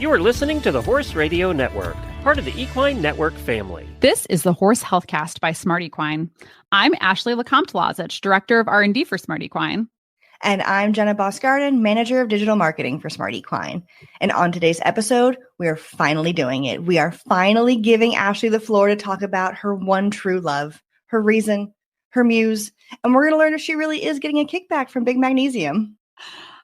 You are listening to the Horse Radio Network, part of the Equine Network family. This is the Horse HealthCast by Smart Equine. I'm Ashlee Lecompte Lazic, Director of R&D for Smart Equine. And I'm Jenna Boscardin, Manager of Digital Marketing for Smart Equine. And on today's episode, we are finally doing it. We are finally giving Ashlee the floor to talk about her one true love, her reason, her muse, and we're going to learn if she really is getting a kickback from Big Magnesium.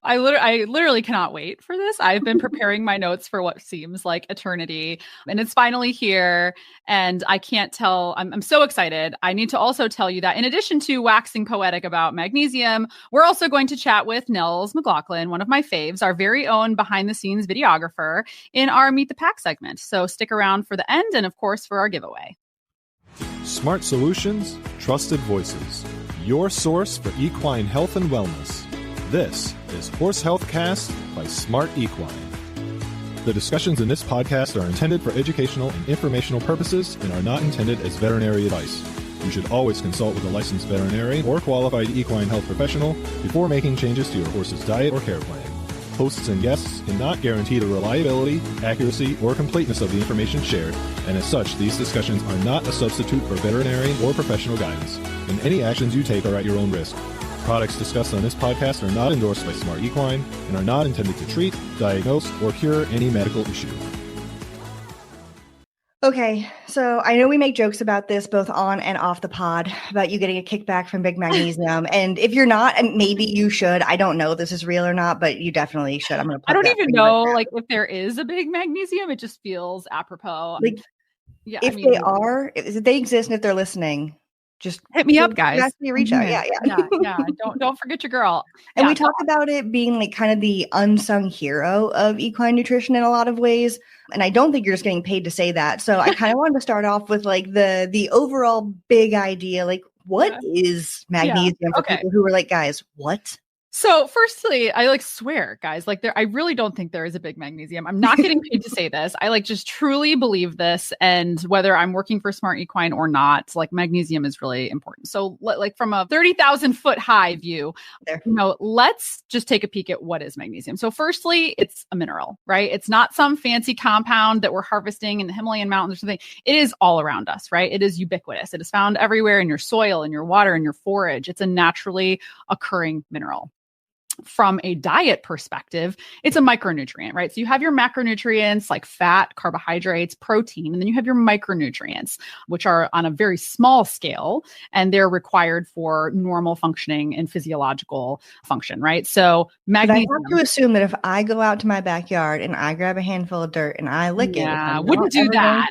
I literally cannot wait for this. I've been preparing my notes for what seems like eternity, and it's finally here. And I can't tell, I'm so excited. I need to also tell you that in addition to waxing poetic about magnesium, we're also going to chat with Nels, McLaughlin, one of my faves, our very own behind the scenes videographer in our Meet the Pak segment. So stick around for the end and of course for our giveaway. Smart solutions, trusted voices. Your source for equine health and wellness. This is Horse HealthCast by Smart Equine. The discussions in this podcast are intended for educational and informational purposes and are not intended as veterinary advice. You should always consult with a licensed veterinarian or qualified equine health professional before making changes to your horse's diet or care plan. Hosts and guests cannot guarantee the reliability, accuracy, or completeness of the information shared, and as such, these discussions are not a substitute for veterinarian or professional guidance, and any actions you take are at your own risk. Products discussed on this podcast are not endorsed by Smart Equine and are not intended to treat, diagnose, or cure any medical issue. Okay, so I know we make jokes about this both on and off the pod about you getting a kickback from Big Magnesium. And if you're not, and maybe you should, I don't know if this is real or not, but you definitely should. I don't even know if there is a Big Magnesium. It just feels apropos. If they exist and if they're listening, just hit me up, guys. Reach out. Yeah. Don't forget your girl. And we talk about it being like kind of the unsung hero of equine nutrition in a lot of ways. And I don't think you're just getting paid to say that. So I kind of wanted to start off with like the overall big idea, like what is magnesium for people who are like, guys, what? So firstly, I swear, guys, I really don't think there is a Big Magnesium. I'm not getting paid to say this. I just truly believe this. And whether I'm working for Smart Equine or not, magnesium is really important. So from a 30,000 foot high view, let's just take a peek at what is magnesium. So firstly, it's a mineral, right? It's not some fancy compound that we're harvesting in the Himalayan mountains or something. It is all around us, right? It is ubiquitous. It is found everywhere in your soil, in your water, in your forage. It's a naturally occurring mineral. From a diet perspective, it's a micronutrient, right? So you have your macronutrients like fat, carbohydrates, protein, and then you have your micronutrients, which are on a very small scale, and they're required for normal functioning and physiological function, right? So magnesium. But I have to assume that if I go out to my backyard and I grab a handful of dirt and I lick it, I wouldn't do that.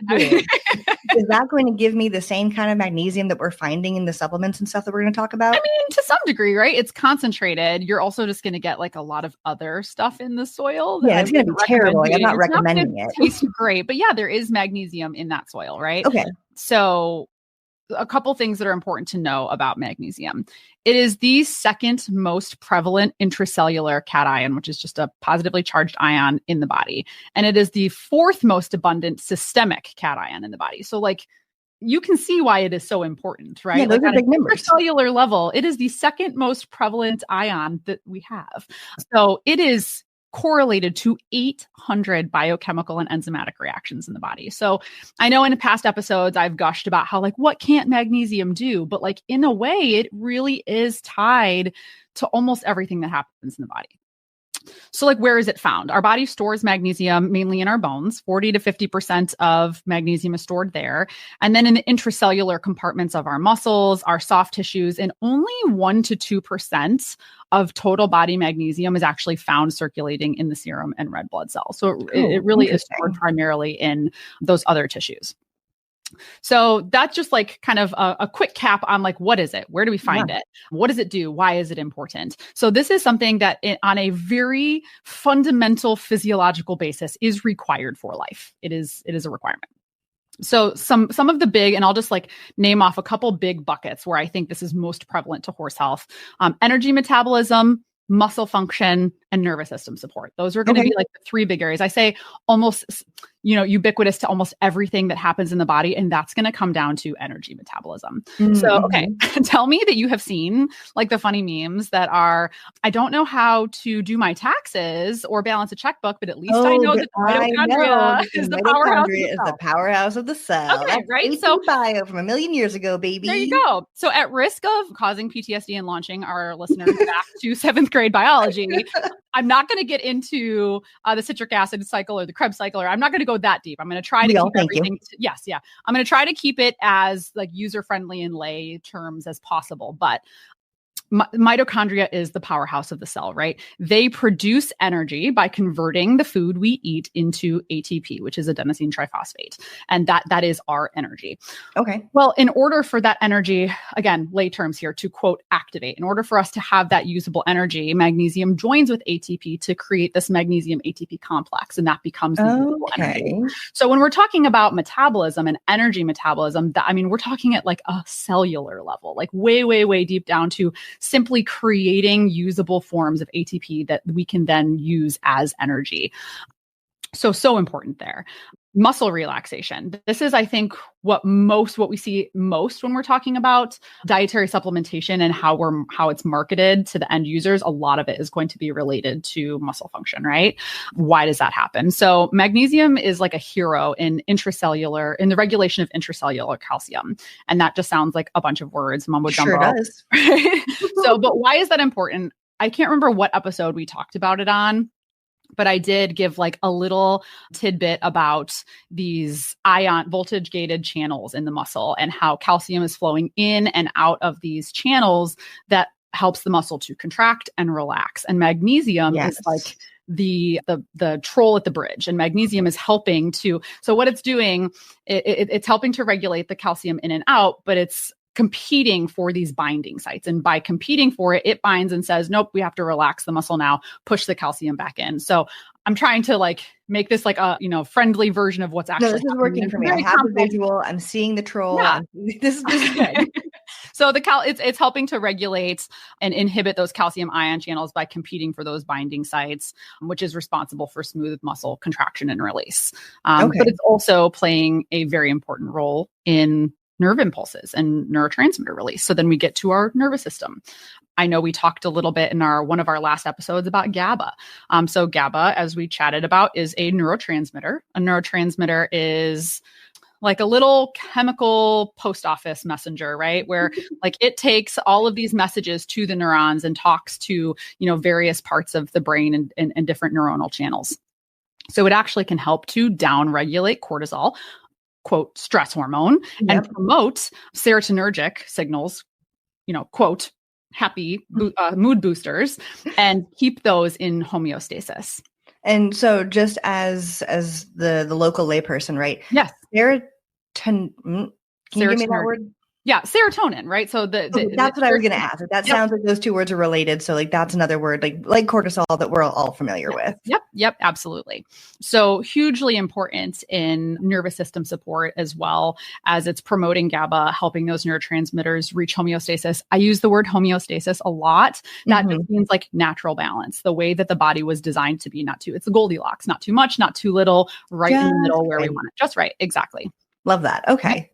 Is that going to give me the same kind of magnesium that we're finding in the supplements and stuff that we're going to talk about? I mean, to some degree, right? It's concentrated. You're also just going to get a lot of other stuff in the soil. Yeah, it's going to be terrible. I'm not recommending it. It tastes great, but yeah, there is magnesium in that soil, right? Okay. So a couple things that are important to know about magnesium. It is the second most prevalent intracellular cation, which is just a positively charged ion in the body. And it is the fourth most abundant systemic cation in the body. So you can see why it is so important, right? Yeah, those are big numbers. Cellular level, it is the second most prevalent ion that we have. So it is correlated to 800 biochemical and enzymatic reactions in the body. So I know in past episodes, I've gushed about how what can't magnesium do? But in a way, it really is tied to almost everything that happens in the body. So where is it found? Our body stores magnesium mainly in our bones. 40 to 50% of magnesium is stored there. And then in the intracellular compartments of our muscles, our soft tissues, and only 1 to 2% of total body magnesium is actually found circulating in the serum and red blood cells. So it really is stored primarily in those other tissues. So that's just kind of a quick cap on what is it? Where do we find it? What does it do? Why is it important? So this is something that on a very fundamental physiological basis is required for life. It is a requirement. So some of the big, and I'll just name off a couple big buckets where I think this is most prevalent to horse health: energy metabolism, muscle function, and nervous system support. Those are going to be like the three big areas. I say almost, ubiquitous to almost everything that happens in the body. And that's going to come down to energy metabolism. So, okay, tell me that you have seen like the funny memes that are, I don't know how to do my taxes or balance a checkbook, but at least I know that mitochondria is the powerhouse of the cell. Okay, that's right? So bio from a million years ago, baby. There you go. So at risk of causing PTSD and launching our listeners back to 7th grade biology, I'm not going to get into the citric acid cycle or the Krebs cycle, or I'm not going to go that deep. I'm going to try to keep everything. I'm going to try to keep it as like user friendly in lay terms as possible. But mitochondria is the powerhouse of the cell, right? They produce energy by converting the food we eat into ATP, which is adenosine triphosphate. And that is our energy. Okay. Well, in order for that energy, again, lay terms here, to quote, activate, in order for us to have that usable energy, magnesium joins with ATP to create this magnesium ATP complex. And that becomes the usable energy. So when we're talking about metabolism and energy metabolism, we're talking at like a cellular level, like way, way, way deep down to simply creating usable forms of ATP that we can then use as energy. So important there. Muscle relaxation. This is, I think, what we see most when we're talking about dietary supplementation and how it's marketed to the end users. A lot of it is going to be related to muscle function, right? Why does that happen? So magnesium is like a hero in the regulation of intracellular calcium. And that just sounds like a bunch of words, mumbo jumbo. Sure does. But why is that important? I can't remember what episode we talked about it on, but I did give like a little tidbit about these voltage gated channels in the muscle and how calcium is flowing in and out of these channels that helps the muscle to contract and relax. And magnesium is like the troll at the bridge, and magnesium is helping to, so what it's doing, it's helping to regulate the calcium in and out, but it's competing for these binding sites. And by competing for it, it binds and says, nope, we have to relax the muscle now, push the calcium back in. So I'm trying to like make this like a, friendly version of what's actually this is working for me. I have the visual. I'm seeing the troll. Yeah. This is good. So it's helping to regulate and inhibit those calcium ion channels by competing for those binding sites, which is responsible for smooth muscle contraction and release. But it's also playing a very important role in nerve impulses and neurotransmitter release. So then we get to our nervous system. I know we talked a little bit in one of our last episodes about GABA. So GABA, as we chatted about, is a neurotransmitter. A neurotransmitter is like a little chemical post office messenger, right? Where like it takes all of these messages to the neurons and talks to, various parts of the brain and different neuronal channels. So it actually can help to downregulate cortisol, quote, stress hormone, and promote serotonergic signals, quote, happy mood boosters, and keep those in homeostasis. And so just as the local layperson, right? Yes. Can you give me that word? Yeah, serotonin, right? So that's what I was going to ask. That sounds like those two words are related. So like that's another word like cortisol that we're all familiar with. Yep, absolutely. So hugely important in nervous system support as well as it's promoting GABA, helping those neurotransmitters reach homeostasis. I use the word homeostasis a lot. That just means like natural balance, the way that the body was designed to be, it's the Goldilocks, not too much, not too little, right in the middle where we want it. Just right. Exactly. Love that. Okay.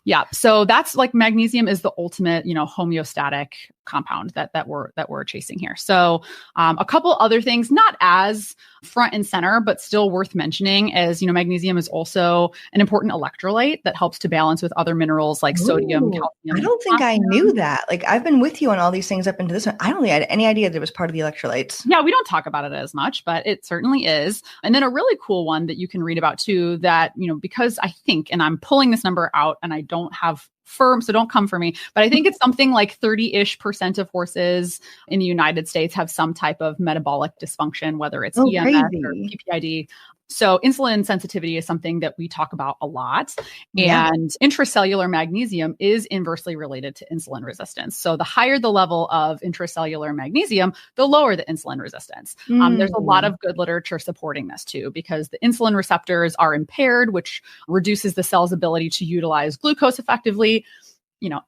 Yeah. So that's like magnesium is the ultimate, homeostatic compound that we're chasing here. So a couple other things, not as front and center, but still worth mentioning is, magnesium is also an important electrolyte that helps to balance with other minerals like sodium, calcium. I don't think I knew that. Like I've been with you on all these things up into this one. I don't think I had any idea that it was part of the electrolytes. Yeah, we don't talk about it as much, but it certainly is. And then a really cool one that you can read about too, that, because I think, and I'm pulling this number out and I don't have firm, so don't come for me, but I think it's something like 30% of horses in the United States have some type of metabolic dysfunction, whether it's EMS or PPID. So insulin sensitivity is something that we talk about a lot. And intracellular magnesium is inversely related to insulin resistance. So the higher the level of intracellular magnesium, the lower the insulin resistance. There's a lot of good literature supporting this too, because the insulin receptors are impaired, which reduces the cell's ability to utilize glucose effectively.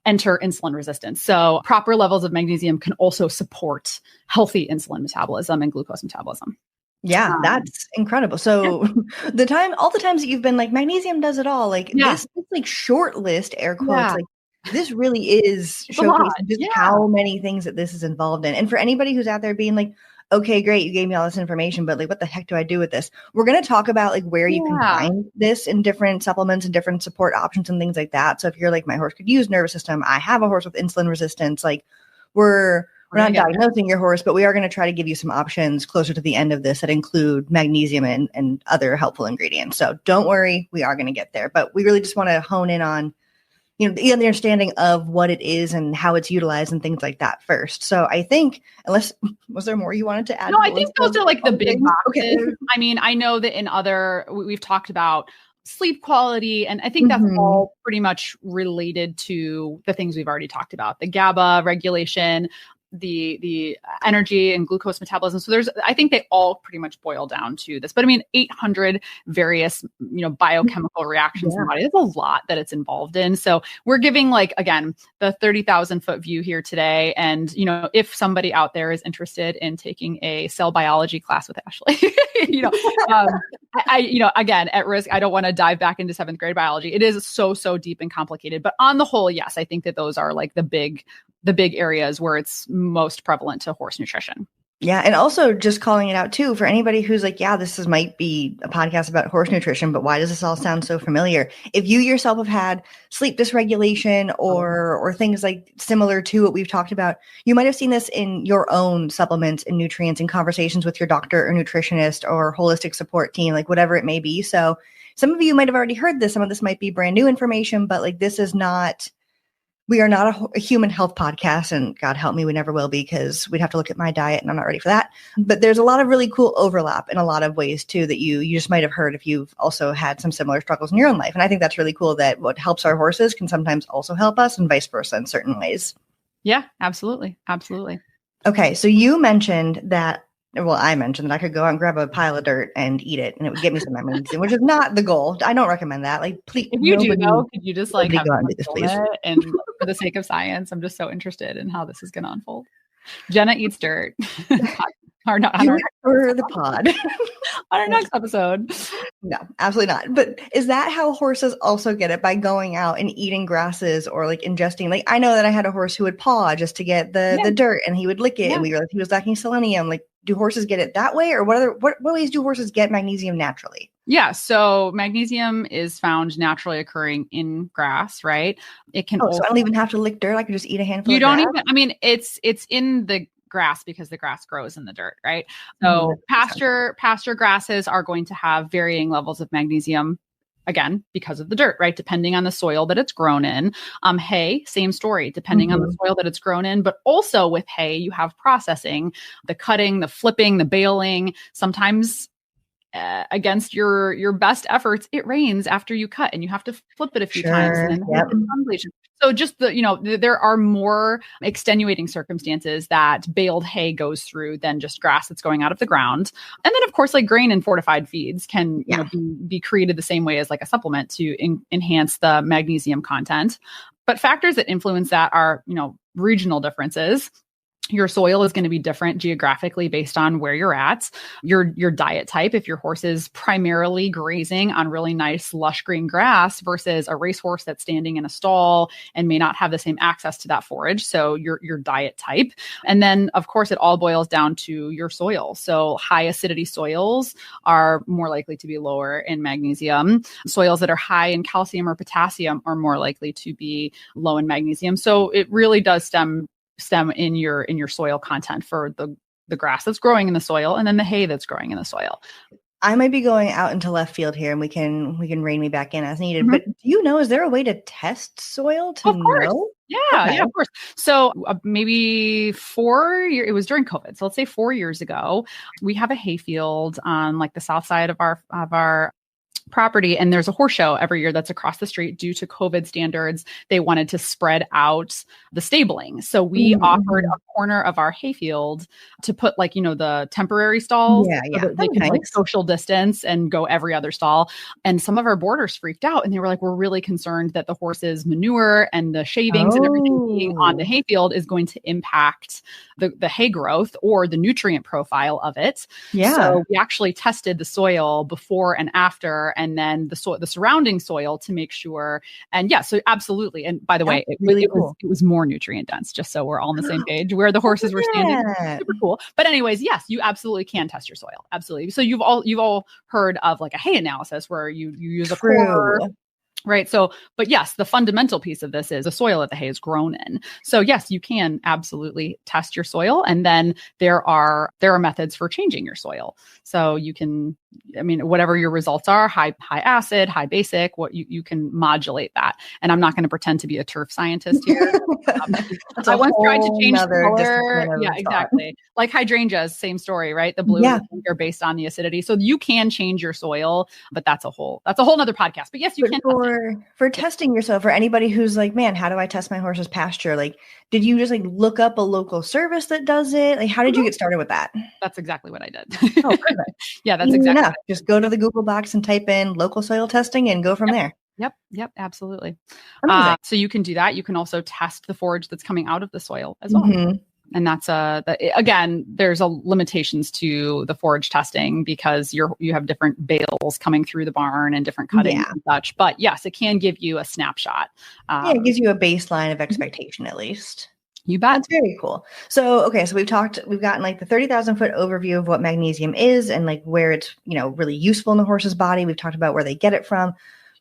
enter insulin resistance. So proper levels of magnesium can also support healthy insulin metabolism and glucose metabolism. Yeah, that's incredible. So all the times that you've been like, magnesium does it all, like this like short list, air quotes, like this really is showcasing just how many things that this is involved in. And for anybody who's out there being like, okay, great, you gave me all this information, but like, what the heck do I do with this? We're going to talk about like where you can find this in different supplements and different support options and things like that. So if you're like, my horse could use nervous system, I have a horse with insulin resistance, like we're not diagnosing your horse, but we are going to try to give you some options closer to the end of this that include magnesium and other helpful ingredients. So don't worry, we are going to get there. But we really just want to hone in on, the understanding of what it is and how it's utilized and things like that first. So I think, was there more you wanted to add? No, I think those are like the big boxes. Okay. I mean, I know that we've talked about sleep quality, and I think that's all pretty much related to the things we've already talked about, the GABA regulation, the energy and glucose metabolism. So I think they all pretty much boil down to this, but I mean, 800 various, biochemical reactions in the body. That's a lot that it's involved in. So we're giving again, the 30,000 foot view here today. And, if somebody out there is interested in taking a cell biology class with Ashlee, again, at risk, I don't want to dive back into 7th grade biology. It is so deep and complicated, but on the whole, yes, I think that those are like the big areas where it's most prevalent to horse nutrition. Yeah. And also just calling it out too, for anybody who's like, this might be a podcast about horse nutrition, but why does this all sound so familiar? If you yourself have had sleep dysregulation or things like similar to what we've talked about, you might have seen this in your own supplements and nutrients in conversations with your doctor or nutritionist or holistic support team, like whatever it may be. So some of you might have already heard this. Some of this might be brand new information, but like we are not a human health podcast, and God help me, we never will be, because we'd have to look at my diet and I'm not ready for that. But there's a lot of really cool overlap in a lot of ways too, that you just might have heard if you've also had some similar struggles in your own life. And I think that's really cool that what helps our horses can sometimes also help us, and vice versa in certain ways. Yeah, absolutely. Absolutely. Okay. So you mentioned that, I mentioned that I could go out and grab a pile of dirt and eat it, and it would get me some magnesium, which is not the goal. I don't recommend that. Like, please, if you do though, could you just have go out and do this, please? And for the sake of science, I'm just so interested in how this is going to unfold. Jenna eats dirt. For the pod on our next episode. No, absolutely not. But is that how horses also get it, by going out and eating grasses or like ingesting? Like, I know that I had a horse who would paw just to get the dirt, and he would lick it, and we realized he was lacking selenium. Like, do horses get it that way, or what ways do horses get magnesium naturally? Yeah. So magnesium is found naturally occurring in grass, right? It can. So I don't even have to lick dirt. I can just eat a handful. You of don't grass? even. I mean, it's in the grass because the grass grows in the dirt, right? So pasture grasses are going to have varying levels of magnesium, again, because of the dirt, right? Depending on the soil that it's grown in. Hay, same story, depending on the soil that it's grown in. But also with hay, you have processing, the cutting, the flipping, the baling. Sometimes against your best efforts, it rains after you cut, and you have to flip it a few times. And then so just there are more extenuating circumstances that baled hay goes through than just grass that's going out of the ground. And then of course, like grain and fortified feeds can be created the same way as like a supplement to enhance the magnesium content. But factors that influence that are, regional differences. Your soil is going to be different geographically based on where you're at, your diet type. If your horse is primarily grazing on really nice, lush green grass versus a racehorse that's standing in a stall and may not have the same access to that forage. So your diet type. And then, of course, it all boils down to your soil. So high acidity soils are more likely to be lower in magnesium. Soils that are high in calcium or potassium are more likely to be low in magnesium. So it really does stem in your soil content for the grass that's growing in the soil, and then the hay that's growing in the soil. I might be going out into left field here, and we can rein me back in as needed. But do you know, is there a way to test soil to know? Yeah, of course. So maybe it was during COVID. So let's say 4 years ago, we have a hay field on like the south side of our property, and there's a horse show every year that's across the street. Due to COVID standards, they wanted to spread out the stabling. So we offered a corner of our hayfield to put like, the temporary stalls so that they can like social distance and go every other stall. And some of our boarders freaked out and they were like, we're really concerned that the horse's manure and the shavings and everything being on the hayfield is going to impact the hay growth or the nutrient profile of it. Yeah. So we actually tested the soil before and after, and then the surrounding soil to make sure. And so absolutely. And by the way, it was more nutrient dense, just so we're all on the same page where the horses were standing. Super cool. But anyways, yes, you absolutely can test your soil. Absolutely. So you've all heard of like a hay analysis where you use a core. Right. So, but yes, the fundamental piece of this is the soil that the hay is grown in. So yes, you can absolutely test your soil. And then there are methods for changing your soil. So you can, whatever your results are, high acid, high basic, what you can modulate that. And I'm not going to pretend to be a turf scientist here. I once tried to change the color. Yeah, exactly. Like hydrangeas, same story, right? The blue are based on the acidity. So you can change your soil, but that's a whole nother podcast. But yes, you can. For testing yourself, for anybody who's like, man, how do I test my horse's pasture? Like, did you just like look up a local service that does it? Like, how did you get started with that? That's exactly what I did. Oh, perfect. Yeah, that's exactly. Just go to the Google box and type in local soil testing and go from there. Yep, absolutely. So you can do that. You can also test the forage that's coming out of the soil as well. And that's again, there's limitations to the forage testing because you have different bales coming through the barn and different cuttings and such. But yes, it can give you a snapshot. It gives you a baseline of expectation at least. You bet. That's very cool. So, okay. So we've gotten like the 30,000 foot overview of what magnesium is and like where it's, really useful in the horse's body. We've talked about where they get it from,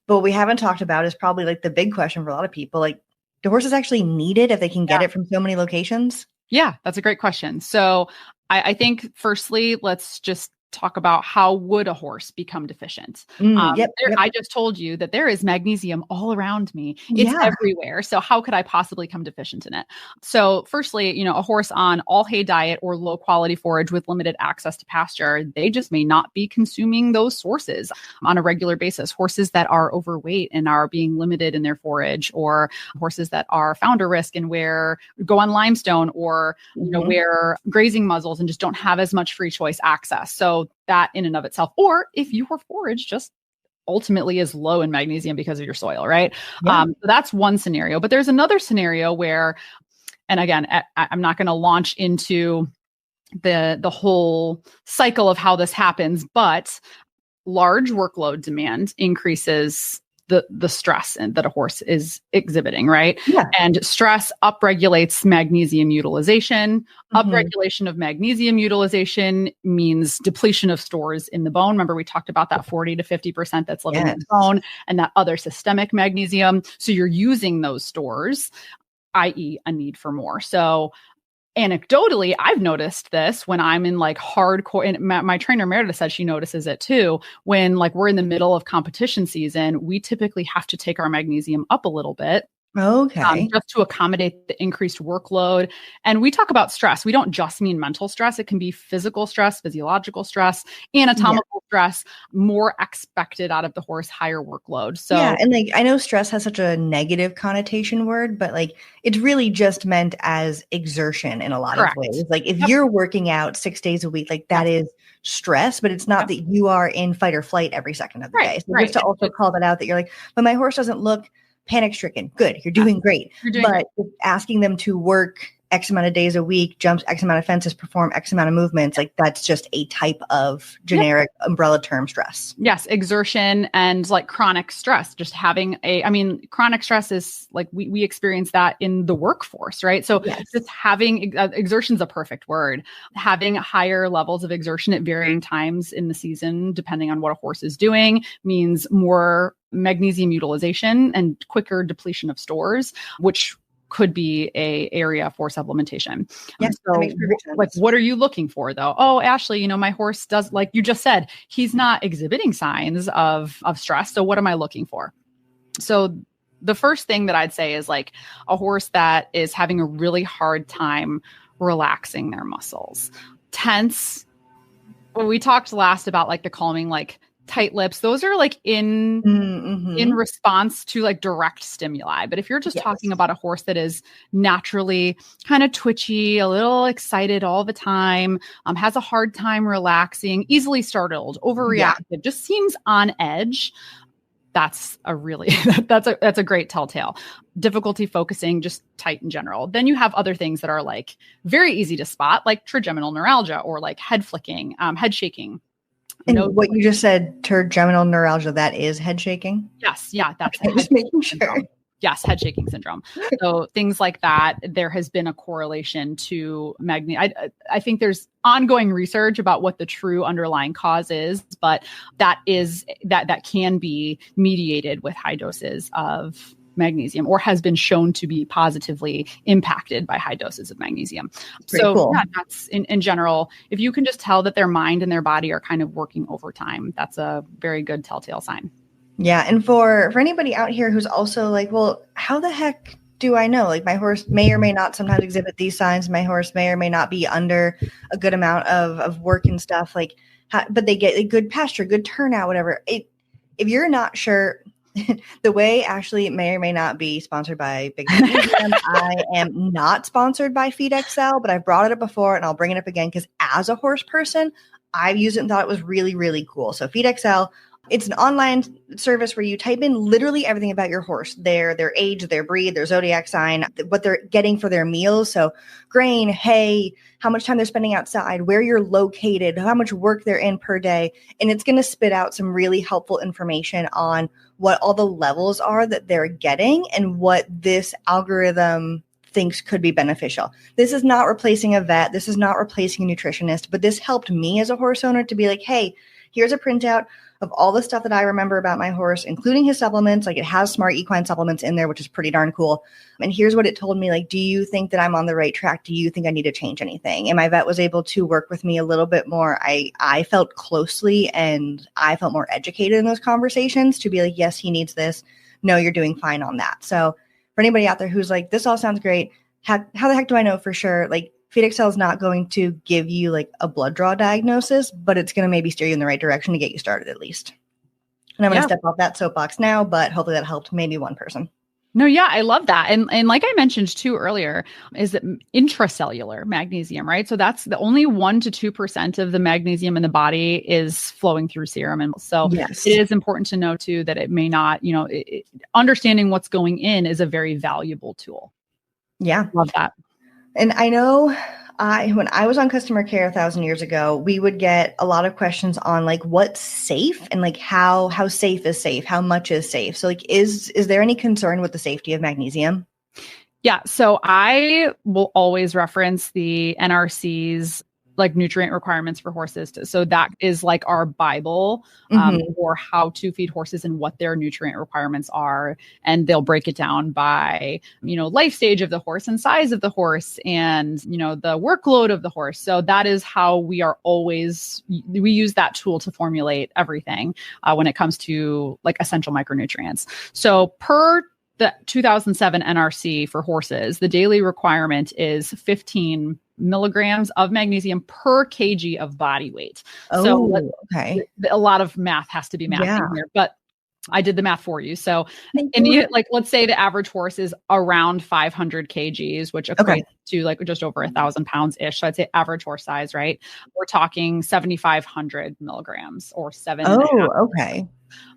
but what we haven't talked about is probably like the big question for a lot of people. Like, do horses actually need it if they can get it from so many locations? Yeah, that's a great question. So I think firstly, let's just talk about how would a horse become deficient. I just told you that there is magnesium all around me. It's everywhere. So how could I possibly become deficient in it? So firstly, a horse on all hay diet or low quality forage with limited access to pasture, they just may not be consuming those sources on a regular basis. Horses that are overweight and are being limited in their forage, or horses that are founder risk and go on limestone or, wear grazing muzzles and just don't have as much free choice access. So that in and of itself, or if your forage just ultimately is low in magnesium because of your soil, right? So that's one scenario. But there's another scenario where, and again, I'm not going to launch into the whole cycle of how this happens, but large workload demand increases the stress that a horse is exhibiting, right? Yeah. And stress upregulates magnesium utilization. Upregulation of magnesium utilization means depletion of stores in the bone. Remember, we talked about that 40 to 50% that's living in the bone and that other systemic magnesium. So you're using those stores, i.e. a need for more. So anecdotally, I've noticed this when I'm in like hardcore, and my trainer Meredith said she notices it too. When like we're in the middle of competition season, we typically have to take our magnesium up a little bit. Okay. Just to accommodate the increased workload. And we talk about stress. We don't just mean mental stress. It can be physical stress, physiological stress, anatomical stress, more expected out of the horse, higher workload. So and like I know stress has such a negative connotation word, but like it's really just meant as exertion in a lot of ways. Like if you're working out 6 days a week, like that is stress, but it's not that you are in fight or flight every second of the day. So just to also call that out that you're like, but my horse doesn't look panic stricken. Good. You're doing great. But asking them to work X amount of days a week, jumps X amount of fences, perform X amount of movements, like that's just a type of generic umbrella term stress. Yes. Exertion and like chronic stress, just having chronic stress is like, we experience that in the workforce, right? So just having exertion's a perfect word. Having higher levels of exertion at varying times in the season, depending on what a horse is doing, means more magnesium utilization and quicker depletion of stores, which could be a area for supplementation. Yes, so like, what are you looking for though? Oh, Ashlee, my horse does, like you just said, he's not exhibiting signs of stress. So what am I looking for? So the first thing that I'd say is like a horse that is having a really hard time relaxing their muscles. Tense. When we talked last about like the calming, like tight lips, those are like in response to like direct stimuli. But if you're just talking about a horse that is naturally kind of twitchy, a little excited all the time, has a hard time relaxing, easily startled, overreactive, just seems on edge, that's a really, that's a great telltale. Difficulty focusing, just tight in general. Then you have other things that are like very easy to spot, like trigeminal neuralgia or like head flicking, head shaking. And what you just said, trigeminal neuralgia, that is head shaking? Yes. Yeah. That's just making sure. Syndrome. Yes, head shaking syndrome. So things like that, there has been a correlation to magnesium. I think there's ongoing research about what the true underlying cause is, but that can be mediated with high doses of magnesium, or has been shown to be positively impacted by high doses of magnesium. So cool. Yeah, that's in general, if you can just tell that their mind and their body are kind of working overtime, that's a very good telltale sign. Yeah. And for anybody out here who's also like, well, how the heck do I know? Like my horse may or may not sometimes exhibit these signs. My horse may or may not be under a good amount of work and stuff, like, but they get a good pasture, good turnout, whatever. If you're not sure, the way Ashlee may or may not be sponsored by Big Magnesium, I am not sponsored by Feed XL, but I've brought it up before and I'll bring it up again because as a horse person, I've used it and thought it was really, really cool. So Feed XL, it's an online service where you type in literally everything about your horse, their age, their breed, their zodiac sign, what they're getting for their meals. So grain, hay, how much time they're spending outside, where you're located, how much work they're in per day. And it's going to spit out some really helpful information on what all the levels are that they're getting and what this algorithm thinks could be beneficial. This is not replacing a vet. This is not replacing a nutritionist, but this helped me as a horse owner to be like, hey, here's a printout of all the stuff that I remember about my horse, including his supplements. Like it has Smart Equine supplements in there, which is pretty darn cool. And here's what it told me. Like, do you think that I'm on the right track? Do you think I need to change anything? And my vet was able to work with me a little bit more. I felt closely and I felt more educated in those conversations to be like, yes, he needs this. No, you're doing fine on that. So for anybody out there who's like, this all sounds great, how the heck do I know for sure? Like, Feed XL is not going to give you like a blood draw diagnosis, but it's going to maybe steer you in the right direction to get you started at least. And I'm going to step off that soapbox now, but hopefully that helped maybe one person. No, yeah, I love that. And like I mentioned too earlier, is that intracellular magnesium, right? So that's the only 1% to 2% of the magnesium in the body is flowing through serum. And so it is important to know too, that it may not, understanding what's going in is a very valuable tool. Yeah. Love that. And I know when I was on customer care 1,000 years ago, we would get a lot of questions on like what's safe and like how safe is safe, how much is safe. So like, is there any concern with the safety of magnesium? Yeah. So I will always reference the NRC's like nutrient requirements for horses. So that is like our Bible for how to feed horses and what their nutrient requirements are. And they'll break it down by, life stage of the horse and size of the horse and, the workload of the horse. So that is how we use that tool to formulate everything when it comes to like essential micronutrients. So per the 2007 NRC for horses, the daily requirement is 15 milligrams of magnesium per kg of body weight. Okay. A lot of math has to be math in here, but I did the math for you. So let's say the average horse is around 500 kgs, which equates to like just over 1,000 pounds ish. So I'd say average horse size, right? We're talking 7,500 milligrams or 7. Oh, okay.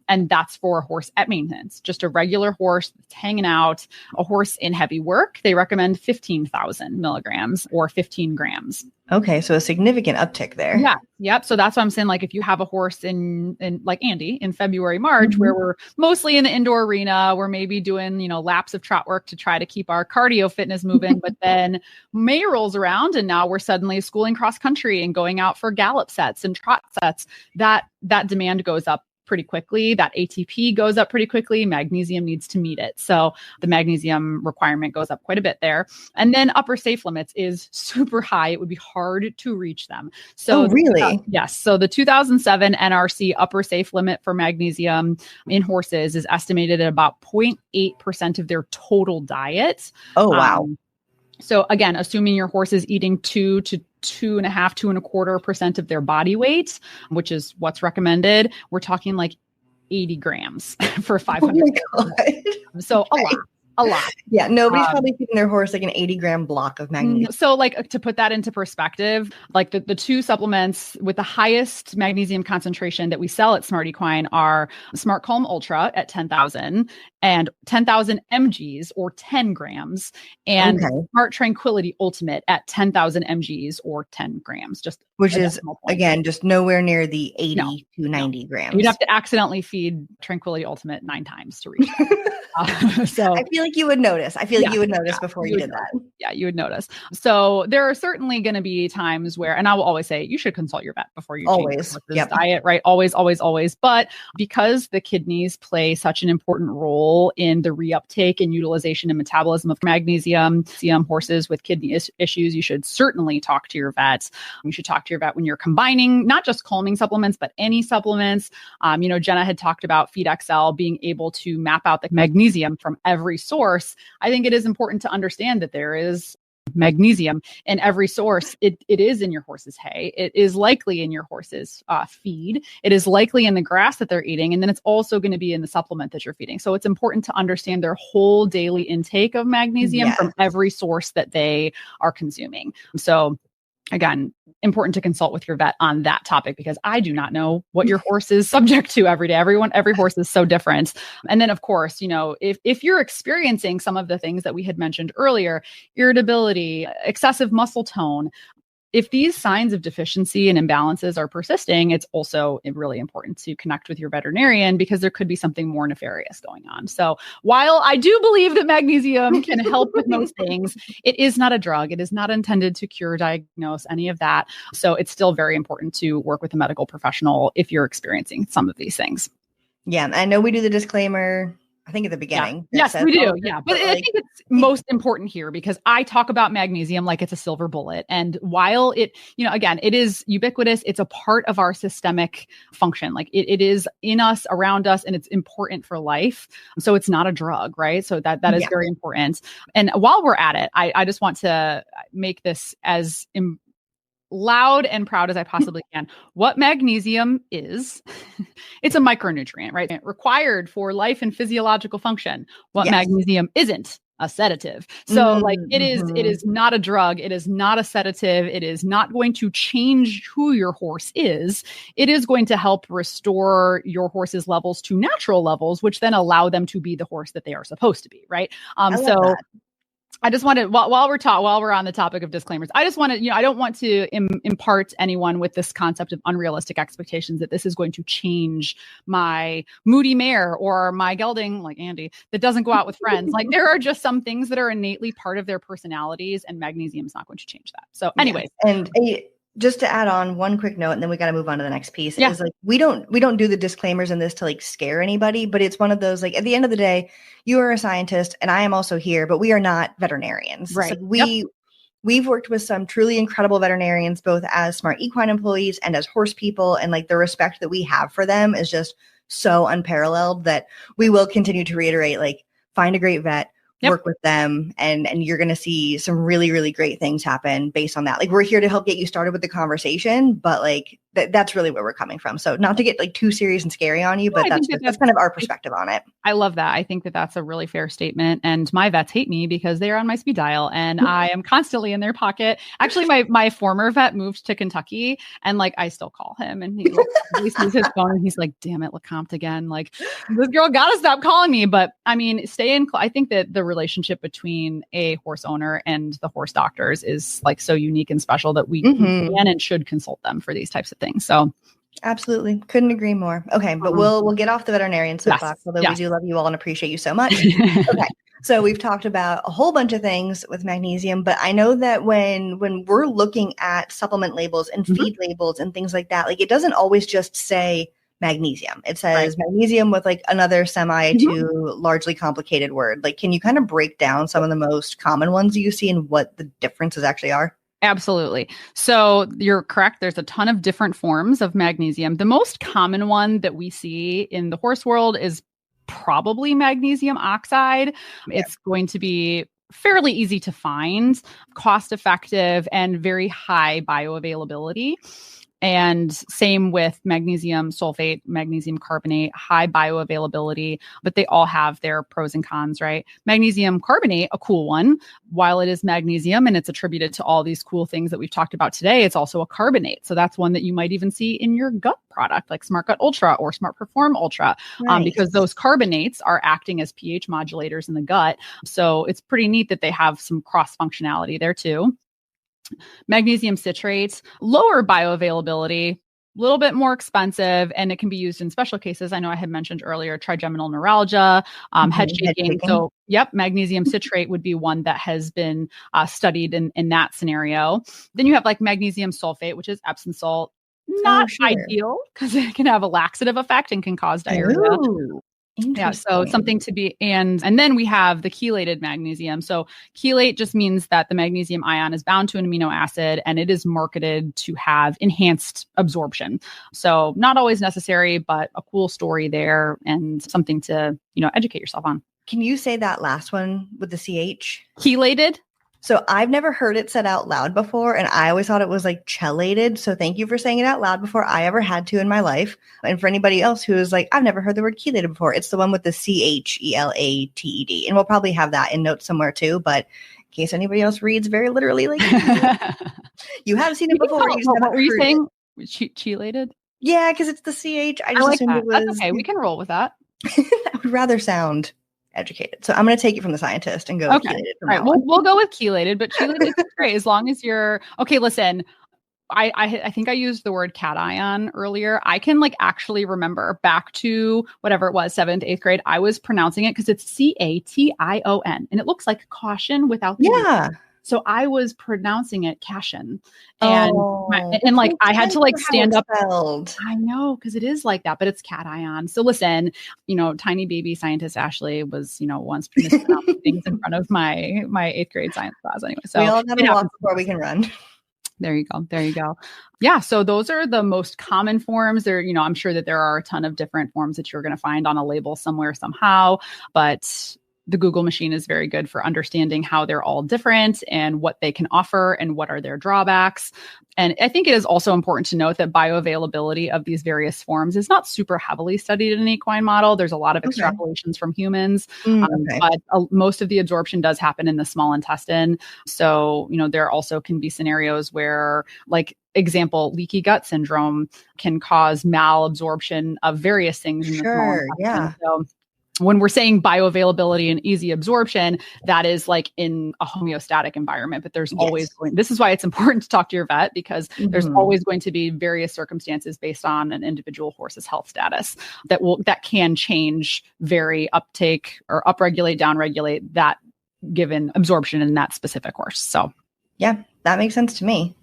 And that's for a horse at maintenance, just a regular horse that's hanging out. A horse in heavy work, they recommend 15,000 milligrams or 15 grams. Okay. So a significant uptick there. Yeah. Yep. So that's what I'm saying. Like if you have a horse in like Andy in February, March, where we're mostly in the indoor arena, we're maybe doing, laps of trot work to try to keep our cardio fitness moving. But then May rolls around and now we're suddenly schooling cross country and going out for gallop sets and trot sets. That demand goes up pretty quickly. That ATP goes up pretty quickly. Magnesium needs to meet it. So the magnesium requirement goes up quite a bit there. And then upper safe limits is super high. It would be hard to reach them. So really? Yes. So the 2007 NRC upper safe limit for magnesium in horses is estimated at about 0.8% of their total diet. Oh, wow. So again, assuming your horse is eating 2 to 2.5, 2.25% of their body weight, which is what's recommended, we're talking like 80 grams for 500 grams. So a lot. Yeah. Nobody's probably feeding their horse like an 80-gram block of magnesium. So like to put that into perspective, like the two supplements with the highest magnesium concentration that we sell at Smart Equine are Smart Calm Ultra at 10,000 and 10,000 mgs or 10 grams and Smart Tranquility Ultimate at 10,000 mgs or 10 grams. Which is, again, just nowhere near the 80 to 90 grams. You'd have to accidentally feed Tranquility Ultimate 9 times to reach that. So I feel like you would notice. You would notice before you did that. Yeah, you would notice. So there are certainly going to be times where, and I will always say, you should consult your vet before you change your diet, right? Always, always, always. But because the kidneys play such an important role in the reuptake and utilization and metabolism of magnesium, horses with kidney issues, you should certainly talk to your vet. You should talk to your vet when you're combining not just calming supplements, but any supplements. Jenna had talked about Feed XL being able to map out the magnesium from every source. I think it is important to understand that there is magnesium in every source. It is in your horse's hay. It is likely in your horse's feed. It is likely in the grass that they're eating. And then it's also going to be in the supplement that you're feeding. So it's important to understand their whole daily intake of magnesium from every source that they are consuming. So again, important to consult with your vet on that topic, because I do not know what your horse is subject to every day. Every horse is so different. And then of course, if you're experiencing some of the things that we had mentioned earlier, irritability, excessive muscle tone, if these signs of deficiency and imbalances are persisting, it's also really important to connect with your veterinarian, because there could be something more nefarious going on. So while I do believe that magnesium can help with most things, it is not a drug. It is not intended to cure, diagnose, any of that. So it's still very important to work with a medical professional if you're experiencing some of these things. Yeah, I know we do the disclaimer, I think at the beginning. Yeah. Yes, we do. Yeah. But I think it's most important here, because I talk about magnesium like it's a silver bullet. And while it, again, it is ubiquitous, it's a part of our systemic function. Like it is in us, around us, and it's important for life. So it's not a drug, right? So that is very important. And while we're at it, I just want to make this as loud and proud as I possibly can. What magnesium is, it's a micronutrient, right? Required for life and physiological function. What magnesium isn't, a sedative. So it is not a drug. It is not a sedative. It is not going to change who your horse is. It is going to help restore your horse's levels to natural levels, which then allow them to be the horse that they are supposed to be, right? I just wanted, while we're on the topic of disclaimers, I just wanted, I don't want to impart anyone with this concept of unrealistic expectations that this is going to change my moody mare or my gelding, like Andy, that doesn't go out with friends. Like there are just some things that are innately part of their personalities, and magnesium is not going to change that. So anyways. And just to add on one quick note, and then we got to move on to the next piece, is like, we don't do the disclaimers in this to like scare anybody, but it's one of those, like, at the end of the day, you are a scientist and I am also here, but we are not veterinarians. Right. So we've worked with some truly incredible veterinarians, both as Smart Equine employees and as horse people. And like the respect that we have for them is just so unparalleled that we will continue to reiterate, like, find a great vet, work with them, and you're going to see some really, really great things happen based on that. Like, we're here to help get you started with the conversation, but like that's really where we're coming from. So not to get like too serious and scary on you, but that's kind of our perspective on it. I love that. I think that that's a really fair statement. And my vets hate me because they are on my speed dial and I am constantly in their pocket. Actually, my former vet moved to Kentucky, and like I still call him, and he sees his phone and he's like, damn it, Lecompte again. Like, this girl gotta stop calling me. But I mean, I think that the relationship between a horse owner and the horse doctors is like so unique and special that we can and should consult them for these types of things. So absolutely. Couldn't agree more. Okay. But we'll get off the veterinarian soapbox, although we do love you all and appreciate you so much. Okay. So we've talked about a whole bunch of things with magnesium, but I know that when we're looking at supplement labels and feed labels and things like that, like it doesn't always just say magnesium. It says magnesium with like another semi to largely complicated word. Like, can you kind of break down some of the most common ones you see and what the differences actually are? Absolutely. So you're correct. There's a ton of different forms of magnesium. The most common one that we see in the horse world is probably magnesium oxide. It's going to be fairly easy to find, cost effective, and very high bioavailability. And same with magnesium sulfate, magnesium carbonate, high bioavailability, but they all have their pros and cons, right? Magnesium carbonate, a cool one, while it is magnesium and it's attributed to all these cool things that we've talked about today, it's also a carbonate. So that's one that you might even see in your gut product like Smart Gut Ultra or Smart Perform Ultra, because those carbonates are acting as pH modulators in the gut. So it's pretty neat that they have some cross functionality there too. Magnesium citrate, lower bioavailability, a little bit more expensive, and it can be used in special cases. I know I had mentioned earlier trigeminal neuralgia, head shaking. So, magnesium citrate would be one that has been studied in that scenario. Then you have like magnesium sulfate, which is Epsom salt. Not ideal because it can have a laxative effect and can cause diarrhea. Ooh. Yeah, so it's something to be, and then we have the chelated magnesium. So chelate just means that the magnesium ion is bound to an amino acid and it is marketed to have enhanced absorption. So not always necessary, but a cool story there and something to, educate yourself on. Can you say that last one with the CH? Chelated? So I've never heard it said out loud before, and I always thought it was like chelated. So thank you for saying it out loud before I ever had to in my life. And for anybody else who is like, I've never heard the word chelated before, it's the one with the CHELATED. And we'll probably have that in notes somewhere too. But in case anybody else reads very literally, like you have seen it before. What were you saying? Chelated? Yeah, because it's the CH. I just assumed it was. That's okay. We can roll with that. I would rather sound educated. So I'm going to take it from the scientist and go with chelated. All right, we'll go with chelated, but chelated is great as long as you're okay. Listen, I think I used the word cation earlier. I can actually remember back to whatever it was, 7th, 8th grade. I was pronouncing it because it's CATION and it looks like caution without the U. So I was pronouncing it cation, and I had to stand up. Spelled. I know, because it is like that, but it's cation. So listen, tiny baby scientist Ashlee was, once mispronouncing things in front of my 8th grade science class. Anyway, so we all got to walk before we can run. There you go. Yeah. So those are the most common forms. There, I'm sure that there are a ton of different forms that you're going to find on a label somewhere somehow, but the Google machine is very good for understanding how they're all different and what they can offer and what are their drawbacks. And I think it is also important to note that bioavailability of these various forms is not super heavily studied in an equine model. There's a lot of extrapolations from humans, but most of the absorption does happen in the small intestine. So, there also can be scenarios where, example, leaky gut syndrome can cause malabsorption of various things in the small intestine. Yeah. So, when we're saying bioavailability and easy absorption, that is in a homeostatic environment, but there's always this is why it's important to talk to your vet, because there's always going to be various circumstances based on an individual horse's health status that can change, vary, uptake or upregulate, downregulate that given absorption in that specific horse. So yeah, that makes sense to me.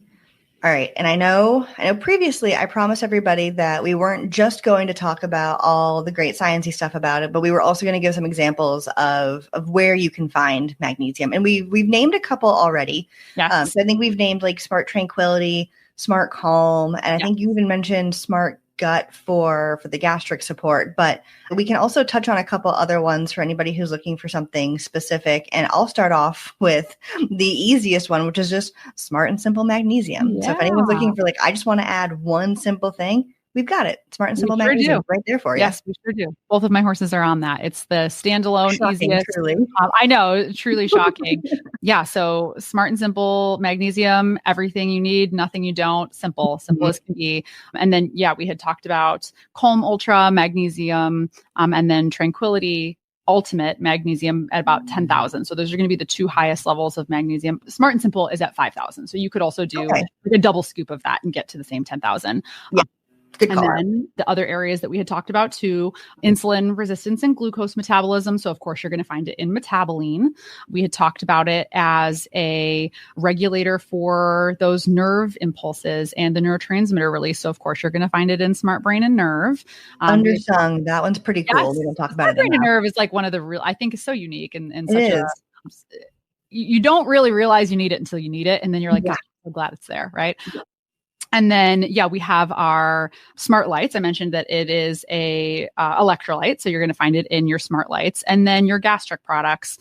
All right. And I know previously I promised everybody that we weren't just going to talk about all the great sciencey stuff about it, but we were also going to give some examples of where you can find magnesium. And we've named a couple already. Yes. So I think we've named Smart Tranquility, Smart Calm, and I think you even mentioned Smart Gut for the gastric support, but we can also touch on a couple other ones for anybody who's looking for something specific. And I'll start off with the easiest one, which is just Smart and Simple Magnesium. Yeah. So if anyone's looking for I just want to add one simple thing, we've got it. Smart and Simple Magnesium right there for you. Yes, we sure do. Both of my horses are on that. It's the standalone easiest. Truly. I know, truly shocking. Yeah. So Smart and Simple Magnesium, everything you need, nothing you don't. Simple as can be. And then, we had talked about Calm Ultra Magnesium, and then Tranquility Ultimate Magnesium at about 10,000. So those are going to be the two highest levels of magnesium. Smart and Simple is at 5,000. So you could also do a double scoop of that and get to the same 10,000. Yeah. And then the other areas that we had talked about too, insulin resistance and glucose metabolism. So of course, you're going to find it in metaboline. We had talked about it as a regulator for those nerve impulses and the neurotransmitter release. So of course, you're going to find it in Smart Brain and Nerve. Undersung. That one's pretty cool. Yes, we don't talk about Smart it Brain and Nerve is one of the real, I think is so unique and such you don't really realize you need it until you need it. And then you're like, God, I'm so glad it's there. Right. Yeah. And then, we have our Smart Lights. I mentioned that it is a electrolyte. So you're going to find it in your Smart Lights. And then your gastric products.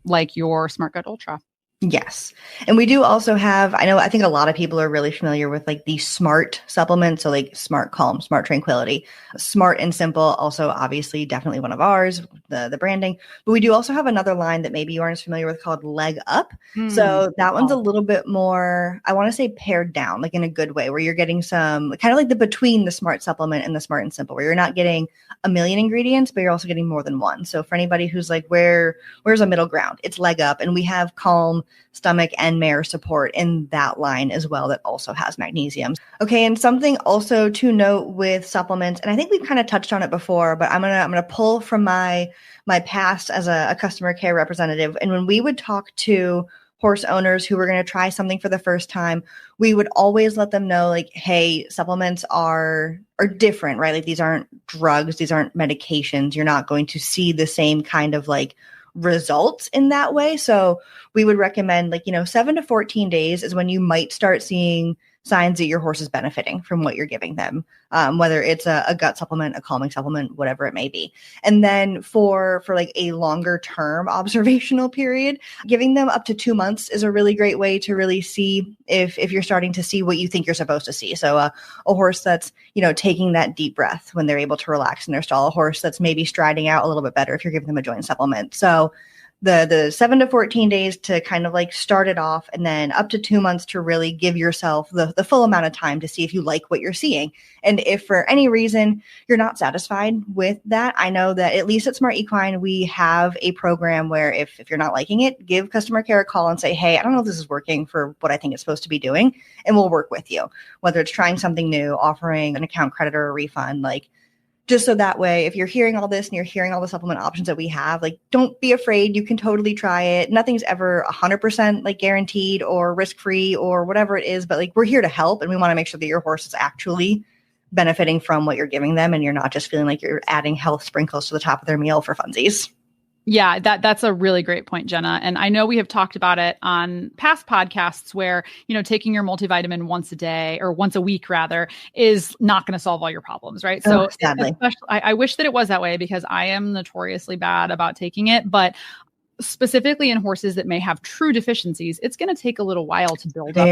like your Smart Gut Ultra. Yes. And we do also have, I think a lot of people are really familiar with like the SMART supplements. So like Smart Calm, Smart Tranquility, Smart and Simple, also obviously definitely one of ours, the branding. But we do also have another line that maybe you aren't as familiar with called Leg Up. So that one's a little bit more, I want to say pared down, like in a good way, where you're getting some kind of like the between the Smart supplement and the Smart and Simple, where you're not getting a million ingredients, but you're also getting more than one. So for anybody who's like, where's a middle ground? It's Leg Up. And we have Calm, Stomach, and Mare support in that line as well that also has magnesium. Okay, and something also to note with supplements, and I think we've kind of touched on it before, but I'm gonna pull from my past as a customer care representative. And when we would talk to horse owners who were going to try something for the first time, we would always let them know, like, hey, supplements are different, right? Like, these aren't drugs, these aren't medications. You're not going to see the same kind of like results in that way. So we would recommend 7 to 14 days is when you might start seeing signs that your horse is benefiting from what you're giving them, whether it's a gut supplement, a calming supplement, whatever it may be. And then for like a longer term observational period, giving them up to 2 months is a really great way to really see if you're starting to see what you think you're supposed to see. So a horse that's, taking that deep breath when they're able to relax in their stall, a horse that's maybe striding out a little bit better if you're giving them a joint supplement. So the 7 to 14 days to kind of like start it off, and then up to 2 months to really give yourself the full amount of time to see if you like what you're seeing. And if for any reason you're not satisfied with that, I know that at least at Smart Equine, we have a program where if you're not liking it, give customer care a call and say, hey, I don't know if this is working for what I think it's supposed to be doing. And we'll work with you, whether it's trying something new, offering an account credit or a refund, just so that way, if you're hearing all this and you're hearing all the supplement options that we have, don't be afraid. You can totally try it. Nothing's ever 100% guaranteed or risk-free or whatever it is, but we're here to help, and we want to make sure that your horse is actually benefiting from what you're giving them, and you're not just feeling like you're adding health sprinkles to the top of their meal for funsies. Yeah, that's a really great point, Jenna. And I know we have talked about it on past podcasts where, taking your multivitamin once a day or once a week rather is not going to solve all your problems, right? So sadly. I wish that it was that way, because I am notoriously bad about taking it, but specifically in horses that may have true deficiencies, it's going to take a little while to build up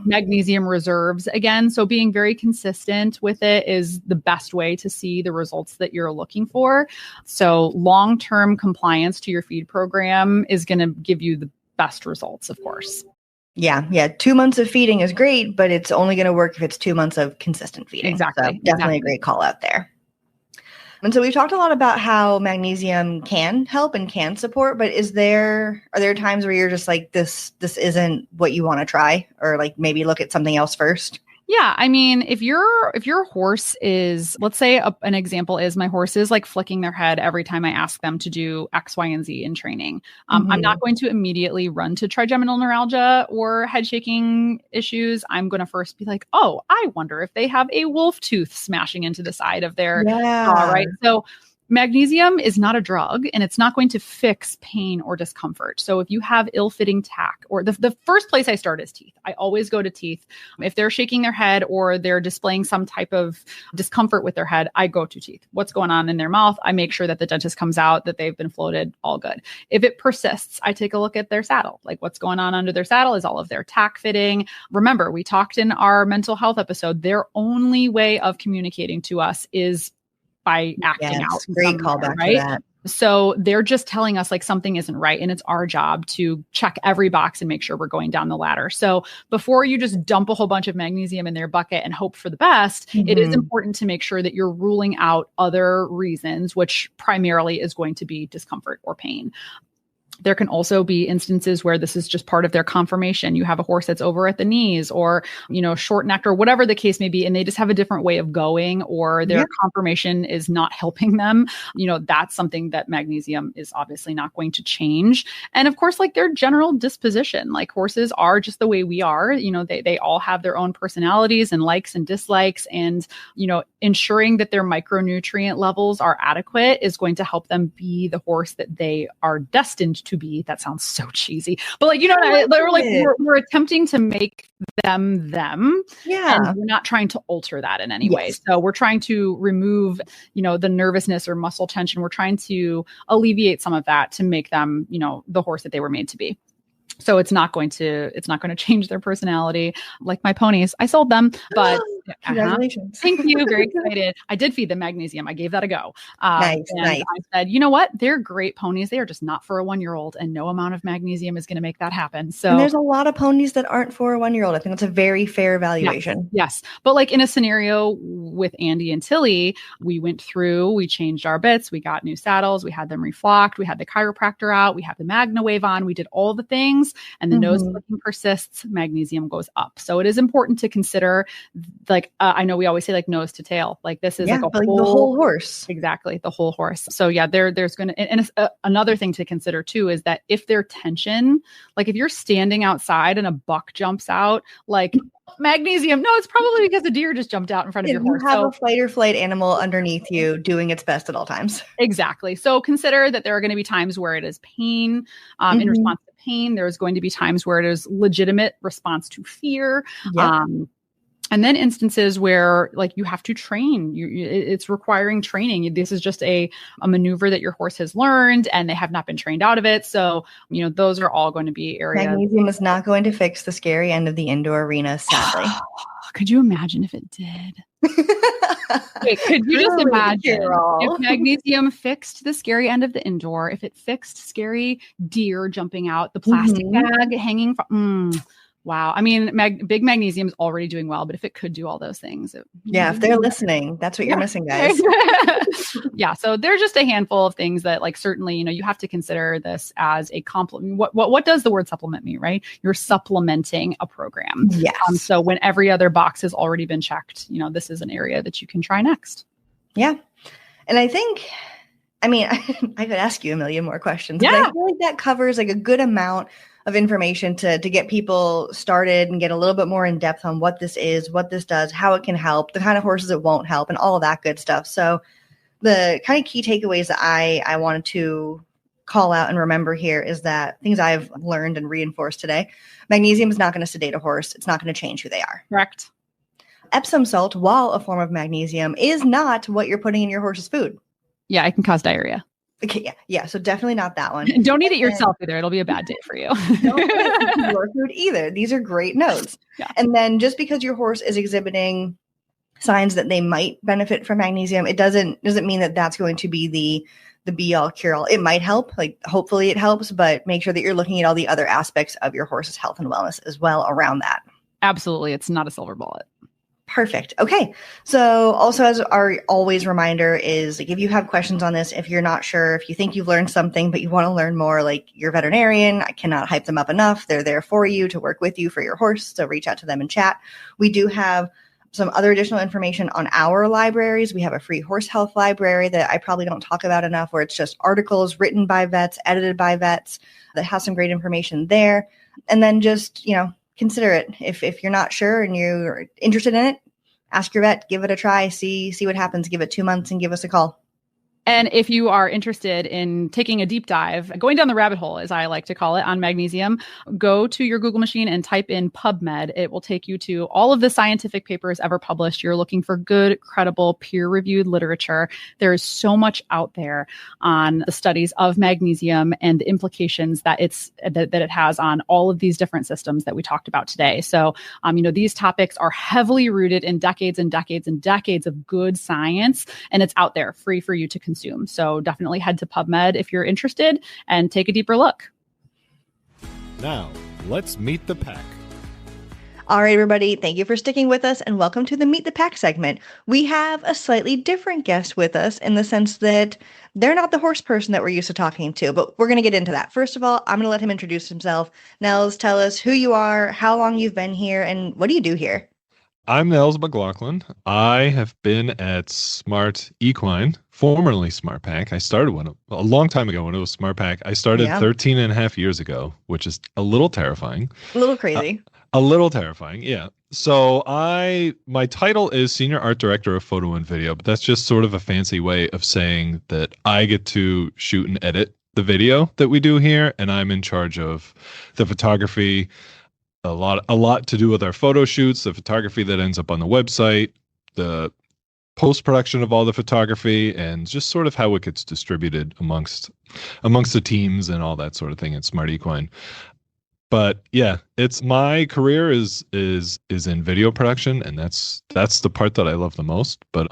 magnesium reserves again. So being very consistent with it is the best way to see the results that you're looking for. So long-term compliance to your feed program is going to give you the best results, of course. Yeah. 2 months of feeding is great, but it's only going to work if it's 2 months of consistent feeding. Exactly. So definitely a great call out there. And so we've talked a lot about how magnesium can help and can support, but are there times where you're just like, this isn't what you want to try, or maybe look at something else first? Yeah. I mean, if your horse is, let's say an example is my horse is flicking their head every time I ask them to do X, Y, and Z in training. I'm not going to immediately run to trigeminal neuralgia or head shaking issues. I'm going to first be like, oh, I wonder if they have a wolf tooth smashing into the side of their jaw, right? So magnesium is not a drug, and it's not going to fix pain or discomfort. So if you have ill-fitting tack, or the first place I start is teeth. I always go to teeth. If they're shaking their head or they're displaying some type of discomfort with their head, I go to teeth. What's going on in their mouth? I make sure that the dentist comes out, that they've been floated, all good. If it persists, I take a look at their saddle. What's going on under their saddle? Is all of their tack fitting? Remember, we talked in our mental health episode, their only way of communicating to us is by acting out. Great callback to that. So they're just telling us something isn't right, and it's our job to check every box and make sure we're going down the ladder. So before you just dump a whole bunch of magnesium in their bucket and hope for the best, it is important to make sure that you're ruling out other reasons, which primarily is going to be discomfort or pain. There can also be instances where this is just part of their conformation. You have a horse that's over at the knees, or, short necked, or whatever the case may be, and they just have a different way of going, or their conformation is not helping them. That's something that magnesium is obviously not going to change. And of course, their general disposition, horses are just the way we are. They all have their own personalities and likes and dislikes, and, ensuring that their micronutrient levels are adequate is going to help them be the horse that they are destined to be. That sounds so cheesy, but like, you know, we're attempting to make them. Yeah. And we're not trying to alter that in any way. So we're trying to remove, you know, the nervousness or muscle tension. We're trying to alleviate some of that to make them, you know, the horse that they were made to be. So it's not going to change their personality like my ponies. I sold them, but congratulations. Thank you. Very excited. I did feed them magnesium. I gave that a go. Nice. I said, you know what? They're great ponies. They are just not for a 1-year-old, and no amount of magnesium is going to make that happen. So and there's a lot of ponies that aren't for a 1-year-old. I think that's a very fair evaluation. Yes. But like in a scenario with Andy and Tilly, we went through, we changed our bits, we got new saddles, we had them reflocked, we had the chiropractor out, we had the Magna Wave on, we did all the things. And the nose clicking persists, magnesium goes up. So it is important to consider, like, I know we always say like nose to tail, like this is like the whole horse. Exactly. The whole horse. So yeah, there's going to, and another thing to consider too, is that if their tension, like if you're standing outside and a buck jumps out, like magnesium, no, it's probably because a deer just jumped out in front of your horse. You have a fight or flight animal underneath you doing its best at all times. Exactly. So consider that there are going to be times where it is pain in response to pain. There's going to be times where it is legitimate response to fear. Yep. And then instances where like you have to train, it's requiring training. This is just a maneuver that your horse has learned and they have not been trained out of it. So, you know, those are all going to be areas. Magnesium is not going to fix the scary end of the indoor arena, sadly. Could you imagine if it did? Wait, could you just imagine if magnesium fixed the scary end of the indoor, if it fixed scary deer jumping out, the plastic bag hanging from, wow. I mean, big magnesium is already doing well, but if it could do all those things. If they're listening, that's what you're missing, guys. Yeah. So there's just a handful of things that like, certainly, you know, you have to consider this as a complement. What does the word supplement mean, right? You're supplementing a program. Yes. So when every other box has already been checked, you know, this is an area that you can try next. Yeah. And I think, I mean, I could ask you a million more questions. Yeah. But I feel like that covers like a good amount of information to get people started and get a little bit more in depth on what this is, what this does, how it can help, the kind of horses it won't help, and all of that good stuff. So the kind of key takeaways that I wanted to call out and remember here is that things I've learned and reinforced today. Magnesium is not going to sedate a horse. It's not going to change who they are. Correct. Epsom salt, while a form of magnesium, is not what you're putting in your horse's food. Yeah, it can cause diarrhea. Okay, yeah. So definitely not that one. And don't eat it yourself either. It'll be a bad day for you. Don't eat it in your food either. These are great notes. Yeah. And then just because your horse is exhibiting signs that they might benefit from magnesium, it doesn't mean that that's going to be the be all cure all. It might help, like hopefully it helps, but make sure that you're looking at all the other aspects of your horse's health and wellness as well around that. Absolutely. It's not a silver bullet. Perfect. Okay. So also, as our always reminder is, like, if you have questions on this, if you're not sure, if you think you've learned something, but you want to learn more, like your veterinarian, I cannot hype them up enough. They're there for you to work with you for your horse. So reach out to them and chat. We do have some other additional information on our libraries. We have a free horse health library that I probably don't talk about enough, where it's just articles written by vets, edited by vets, that has some great information there. And then just, you know, consider it. If you're not sure and you're interested in it, ask your vet, give it a try, see what happens, give it 2 months and give us a call. And if you are interested in taking a deep dive, going down the rabbit hole, as I like to call it, on magnesium, go to your Google machine and type in PubMed. It will take you to all of the scientific papers ever published. You're looking for good, credible, peer-reviewed literature. There is so much out there on the studies of magnesium and the implications that it has on all of these different systems that we talked about today. So, you know, these topics are heavily rooted in decades and decades and decades of good science, and it's out there free for you to consume. So definitely head to PubMed if you're interested and take a deeper look. Now, let's meet the pack. All right, everybody. Thank you for sticking with us and welcome to the Meet the Pak segment. We have a slightly different guest with us in the sense that they're not the horse person that we're used to talking to, but we're going to get into that. First of all, I'm going to let him introduce himself. Nels, tell us who you are, how long you've been here, and what do you do here? I'm Nels McLaughlin. I have been at Smart Equine, formerly SmartPak. I started a long time ago when it was SmartPak. I started 13 and a half years ago, which is a little terrifying. A little crazy. A little terrifying, yeah. So my title is Senior Art Director of Photo and Video, but that's just sort of a fancy way of saying that I get to shoot and edit the video that we do here, and I'm in charge of the photography, a lot to do with our photo shoots, the photography that ends up on the website, the post-production of all the photography, and just sort of how it gets distributed amongst the teams and all that sort of thing at Smart Equine. But yeah, it's my career is in video production, and that's the part that I love the most. But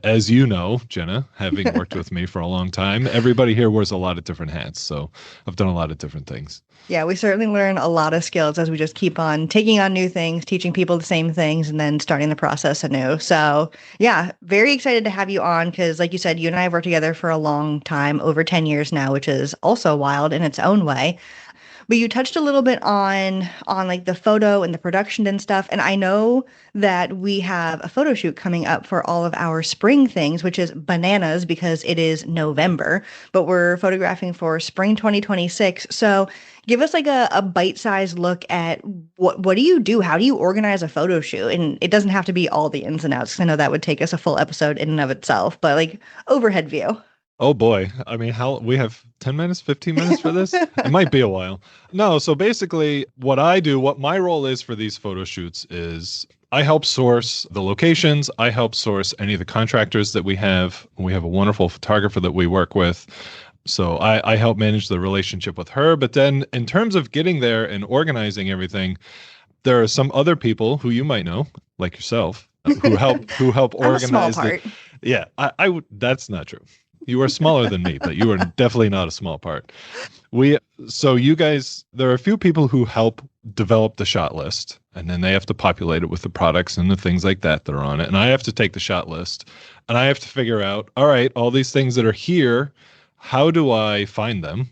as you know, Jenna, having worked with me for a long time, everybody here wears a lot of different hats. So I've done a lot of different things. Yeah, we certainly learn a lot of skills as we just keep on taking on new things, teaching people the same things, and then starting the process anew. So yeah, very excited to have you on because like you said, you and I have worked together for a long time, over 10 years now, which is also wild in its own way. But you touched a little bit on like the photo and the production and stuff. And I know that we have a photo shoot coming up for all of our spring things, which is bananas because it is November, but we're photographing for spring 2026. So give us like a bite-sized look at what do you do? How do you organize a photo shoot? And it doesn't have to be all the ins and outs, 'cause I know that would take us a full episode in and of itself, but like overhead view. Oh boy. I mean, we have 10 minutes, 15 minutes for this? It might be a while. No, so basically what my role is for these photo shoots is I help source the locations. I help source any of the contractors that we have. We have a wonderful photographer that we work with. So I help manage the relationship with her. But then in terms of getting there and organizing everything, there are some other people who you might know, like yourself, who help organize. I'm a small part. Yeah, I would. That's not true. You are smaller than me, but you are definitely not a small part. So you guys, there are a few people who help develop the shot list, and then they have to populate it with the products and the things like that are on it. And I have to take the shot list, and I have to figure out, all right, all these things that are here, how do I find them?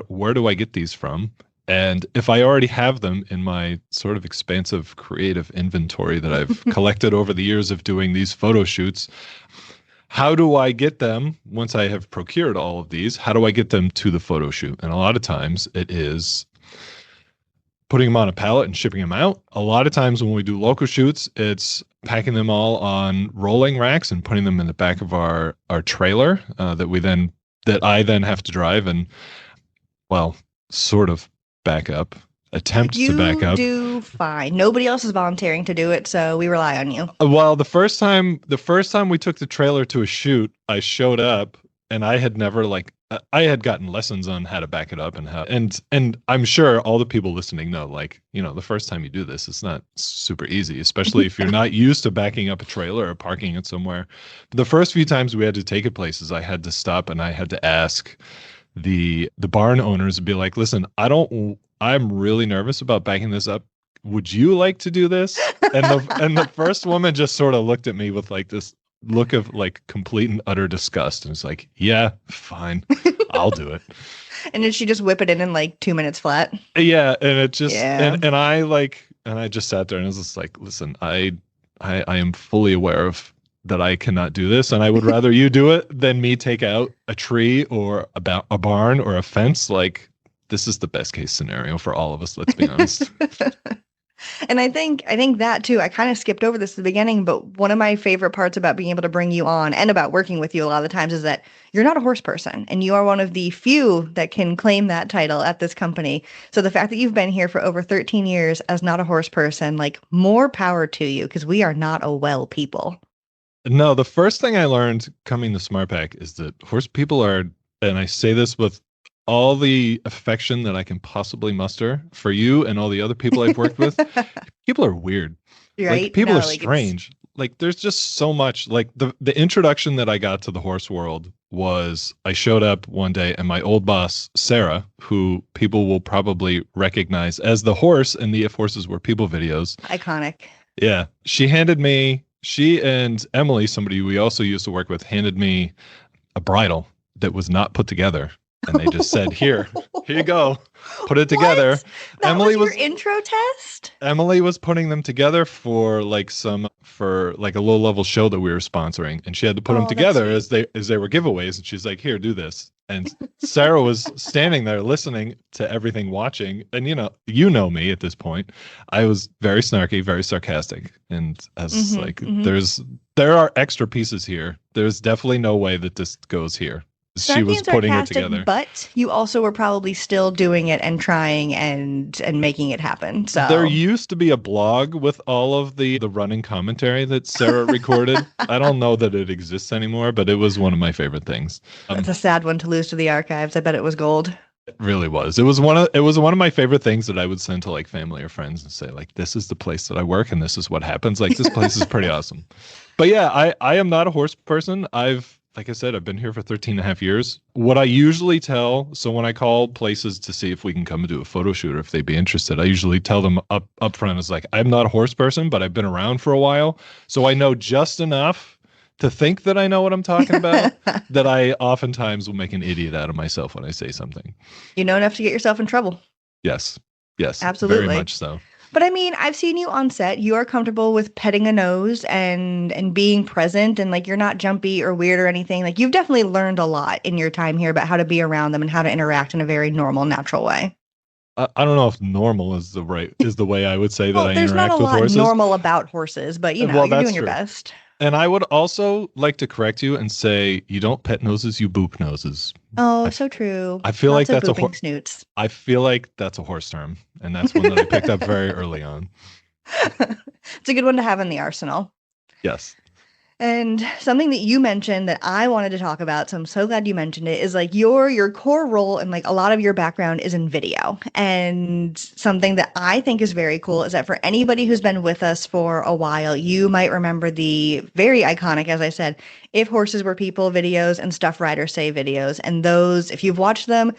Where do I get these from? And if I already have them in my sort of expansive creative inventory that I've collected over the years of doing these photo shoots, how do I get them once I have procured all of these? How do I get them to the photo shoot? And a lot of times it is putting them on a pallet and shipping them out. A lot of times when we do local shoots, it's packing them all on rolling racks and putting them in the back of our trailer that I then have to drive and, well, sort of back up. Attempt to back up. You do fine. Nobody else is volunteering to do it, so we rely on you. Well, the first time we took the trailer to a shoot, I showed up and I had never I had gotten lessons on how to back it up and I'm sure all the people listening know, the first time you do this, it's not super easy, especially if you're not used to backing up a trailer or parking it somewhere. The first few times we had to take it places, I had to stop and I had to ask the barn owners and be like, listen, I'm really nervous about backing this up. Would you like to do this? And the first woman just sort of looked at me with like this look of like complete and utter disgust. And it's like, yeah, fine. I'll do it. And did she just whip it in like 2 minutes flat? Yeah. And it just, and I just sat there and I was just like, listen, I am fully aware of that I cannot do this. And I would rather you do it than me take out a tree or about a barn or a fence. Like, this is the best case scenario for all of us. Let's be honest. And I think that too, I kind of skipped over this at the beginning, but one of my favorite parts about being able to bring you on and about working with you a lot of the times is that you're not a horse person and you are one of the few that can claim that title at this company. So the fact that you've been here for over 13 years as not a horse person, like more power to you because we are not a well people. No, the first thing I learned coming to SmartPak is that horse people are, and I say this with all the affection that I can possibly muster for you and all the other people I've worked with, people are weird. Right? Like, people are strange. Like, there's just so much. Like, the introduction that I got to the horse world was I showed up one day and my old boss, Sarah, who people will probably recognize as the horse in the If Horses Were People videos. Iconic. Yeah. She and Emily, somebody we also used to work with, handed me a bridle that was not put together. And they just said, here you go. Put it together. What? That Emily was your intro test? Emily was putting them together for a low level show that we were sponsoring. And she had to put them together as they were giveaways. And she's like, here, do this. And Sarah was standing there listening to everything, watching. And you know me at this point. I was very snarky, very sarcastic. And there are extra pieces here. There's definitely no way that this goes here. She was putting it together. But you also were probably still doing it and trying and making it happen. So there used to be a blog with all of the running commentary that Sarah recorded. I don't know that it exists anymore, but it was one of my favorite things. It's a sad one to lose to the archives. I bet it was gold. It really was. It was one of my favorite things that I would send to like family or friends and say like, this is the place that I work and this is what happens. Like this place is pretty awesome. But yeah, I am not a horse person. Like I said, I've been here for 13 and a half years. What I usually tell, so when I call places to see if we can come and do a photo shoot or if they'd be interested, I usually tell them up front, it's like, I'm not a horse person, but I've been around for a while. So I know just enough to think that I know what I'm talking about, that I oftentimes will make an idiot out of myself when I say something. You know enough to get yourself in trouble. Yes, absolutely. Very much so. But I mean, I've seen you on set. You are comfortable with petting a nose and being present, and like you're not jumpy or weird or anything. Like you've definitely learned a lot in your time here about how to be around them and how to interact in a very normal, natural way. I don't know if normal is the way I would say that I interact with horses. There's not a lot normal about horses, but you're doing your best. And I would also like to correct you and say you don't pet noses, you boop noses. Oh, so true. I feel Lots like that's a snoots. I feel like that's a horse term, and that's one that I picked up very early on. It's a good one to have in the arsenal. Yes. And something that you mentioned that I wanted to talk about, so I'm so glad you mentioned it, is like your core role and like a lot of your background is in video. And something that I think is very cool is that for anybody who's been with us for a while, you might remember the very iconic, as I said, If Horses Were People videos and Stuff Riders Say videos. And those, if you've watched them,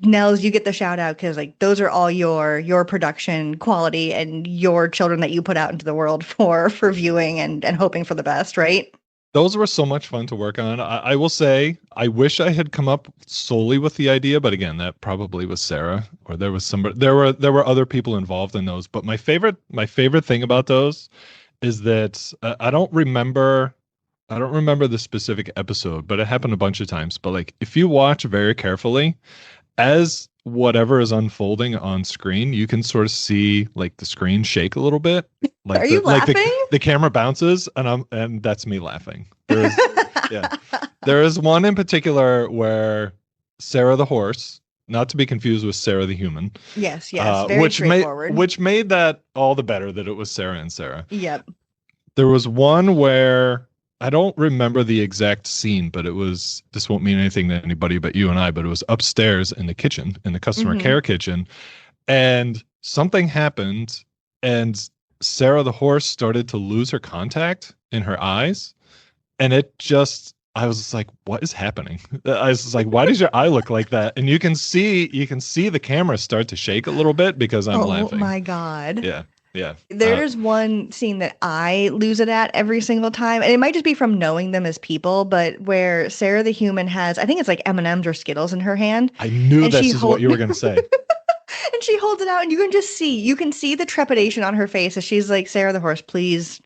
Nels, you get the shout out because like those are all your production quality and your children that you put out into the world for viewing and hoping for the best, right? Those were so much fun to work on. I will say I wish I had come up solely with the idea, but again, that probably was Sarah or there was somebody. There were other people involved in those, but my favorite thing about those is that I don't remember the specific episode, but it happened a bunch of times. But like if you watch very carefully, as whatever is unfolding on screen, you can sort of see like the screen shake a little bit. Like Are you laughing? The camera bounces, and that's me laughing. There is one in particular where Sarah the horse, not to be confused with Sarah the human. Yes, very straightforward. Which made that all the better that it was Sarah and Sarah. Yep. There was one where I don't remember the exact scene, but this won't mean anything to anybody but you and I, but it was upstairs in the kitchen, in the customer care kitchen. And something happened and Sarah the horse started to lose her contact in her eyes. And I was just like, what is happening? I was just like, why does your eye look like that? And you can see the camera start to shake a little bit because I'm laughing. Oh my God. Yeah. Yeah. There's one scene that I lose it at every single time. And it might just be from knowing them as people, but where Sarah the human has, I think it's like M&Ms or Skittles in her hand. I knew this is what you were going to say. And she holds it out and you can see the trepidation on her face as she's like, Sarah the horse, please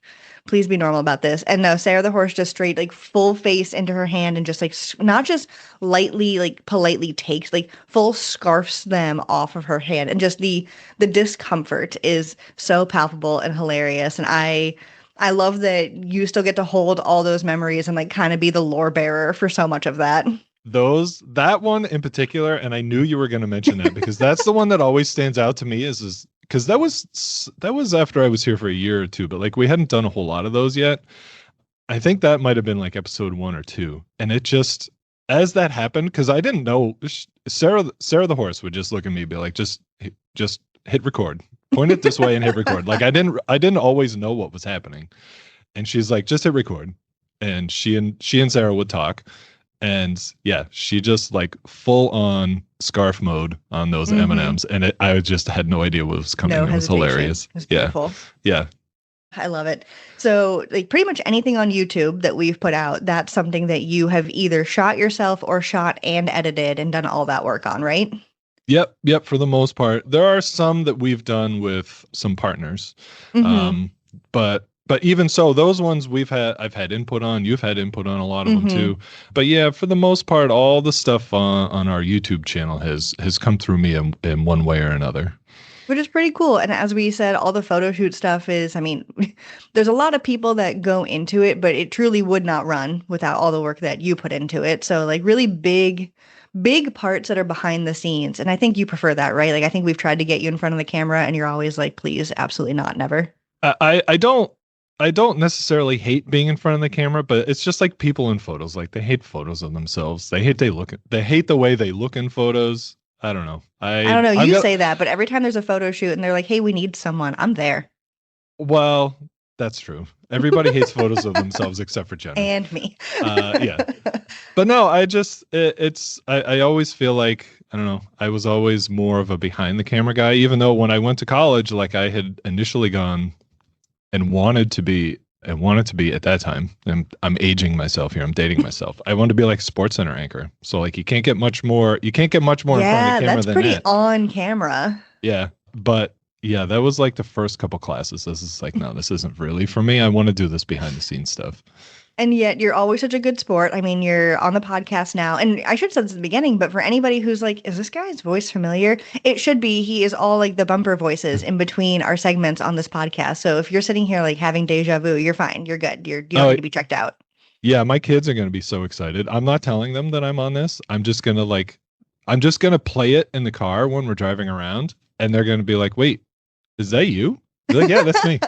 be normal about this. And no, Sarah the horse just straight like full face into her hand and just like not just lightly like politely takes, like full scarfs them off of her hand. And just the discomfort is so palpable and hilarious. And I love that you still get to hold all those memories and like kind of be the lore bearer for so much of that. That one in particular, and I knew you were going to mention that because that's the one that always stands out to me is because that was after I was here for a year or two, but like we hadn't done a whole lot of those yet. I think that might have been like episode 1 or 2, and it just as that happened because I didn't know Sarah the horse would just look at me and be like, just hit record, point it this way and hit record. Like I didn't always know what was happening, and she's like, just hit record, and she and Sarah would talk. And yeah, she just like full on scarf mode on those M&Ms. And I just had no idea what was coming. It was hilarious. It was beautiful. Yeah. I love it. So like pretty much anything on YouTube that we've put out, that's something that you have either shot yourself or shot and edited and done all that work on, right? Yep. For the most part. There are some that we've done with some partners. But even so, those ones I've had input on, you've had input on a lot of them too. But yeah, for the most part, all the stuff on our YouTube channel has come through me in one way or another. Which is pretty cool. And as we said, all the photo shoot stuff is, I mean, there's a lot of people that go into it, but it truly would not run without all the work that you put into it. So like really big parts that are behind the scenes. And I think you prefer that, right? Like I think we've tried to get you in front of the camera and you're always like, please, absolutely not, never. I don't necessarily hate being in front of the camera, but it's just like people in photos. Like they hate photos of themselves. They hate the way they look in photos. I don't know. I don't know. You say that, but every time there's a photo shoot and they're like, hey, we need someone, I'm there. Well, that's true. Everybody hates photos of themselves except for Jenna. And me. Yeah. But no, I always feel like, I don't know, I was always more of a behind the camera guy, even though when I went to college, like I had initially gone and wanted to be at that time, and I'm aging myself here, I'm dating myself. I wanted to be like a sports center anchor. So like you can't get much more in front of the camera than that's pretty on camera. Yeah. But yeah, that was like the first couple classes. This is like, no, this isn't really for me. I want to do this behind the scenes stuff. And yet you're always such a good sport. I mean, you're on the podcast now. And I should have said this at the beginning, but for anybody who's like, is this guy's voice familiar? It should be. He is all like the bumper voices in between our segments on this podcast. So if you're sitting here like having deja vu, you're fine. You're good. You don't need to be checked out. Yeah, my kids are going to be so excited. I'm not telling them that I'm on this. I'm just going to play it in the car when we're driving around. And they're going to be like, wait, is that you? They're like, yeah, that's me.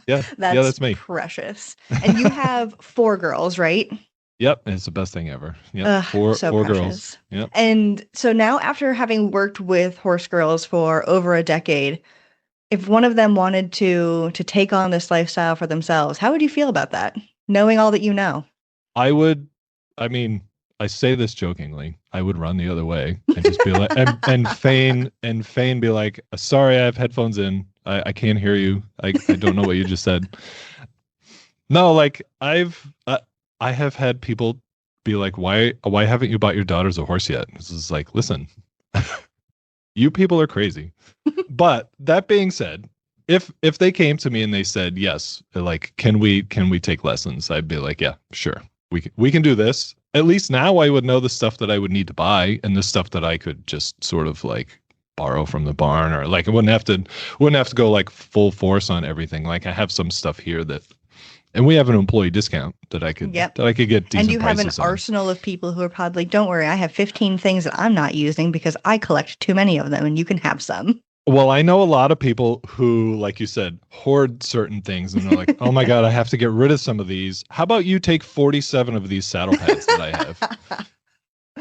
Yeah, that's me. Precious. And you have 4 girls, right? Yep, it's the best thing ever. Yep, four girls. Yep. And so now, after having worked with horse girls for over a decade, if one of them wanted to take on this lifestyle for themselves, how would you feel about that? Knowing all that you know, I say this jokingly. I would run the other way and just be like, and feign be like, sorry, I have headphones in. I can't hear you. I don't know what you just said. No, like I have had people be like, why haven't you bought your daughters a horse yet? This is like, listen, you people are crazy. But that being said, if they came to me and they said, yes, like, can we take lessons? I'd be like, yeah, sure. We can do this. At least now I would know the stuff that I would need to buy and the stuff that I could just sort of like borrow from the barn, or like I wouldn't have to go like full force on everything. Like I have some stuff here and we have an employee discount that I could get decent and you have an prices on. Arsenal of people who are probably like, don't worry, I have 15 things that I'm not using because I collect too many of them and you can have some. Well, I know a lot of people who, like you said, hoard certain things and they're like, oh my God, I have to get rid of some of these. How about you take 47 of these saddle pads that I have?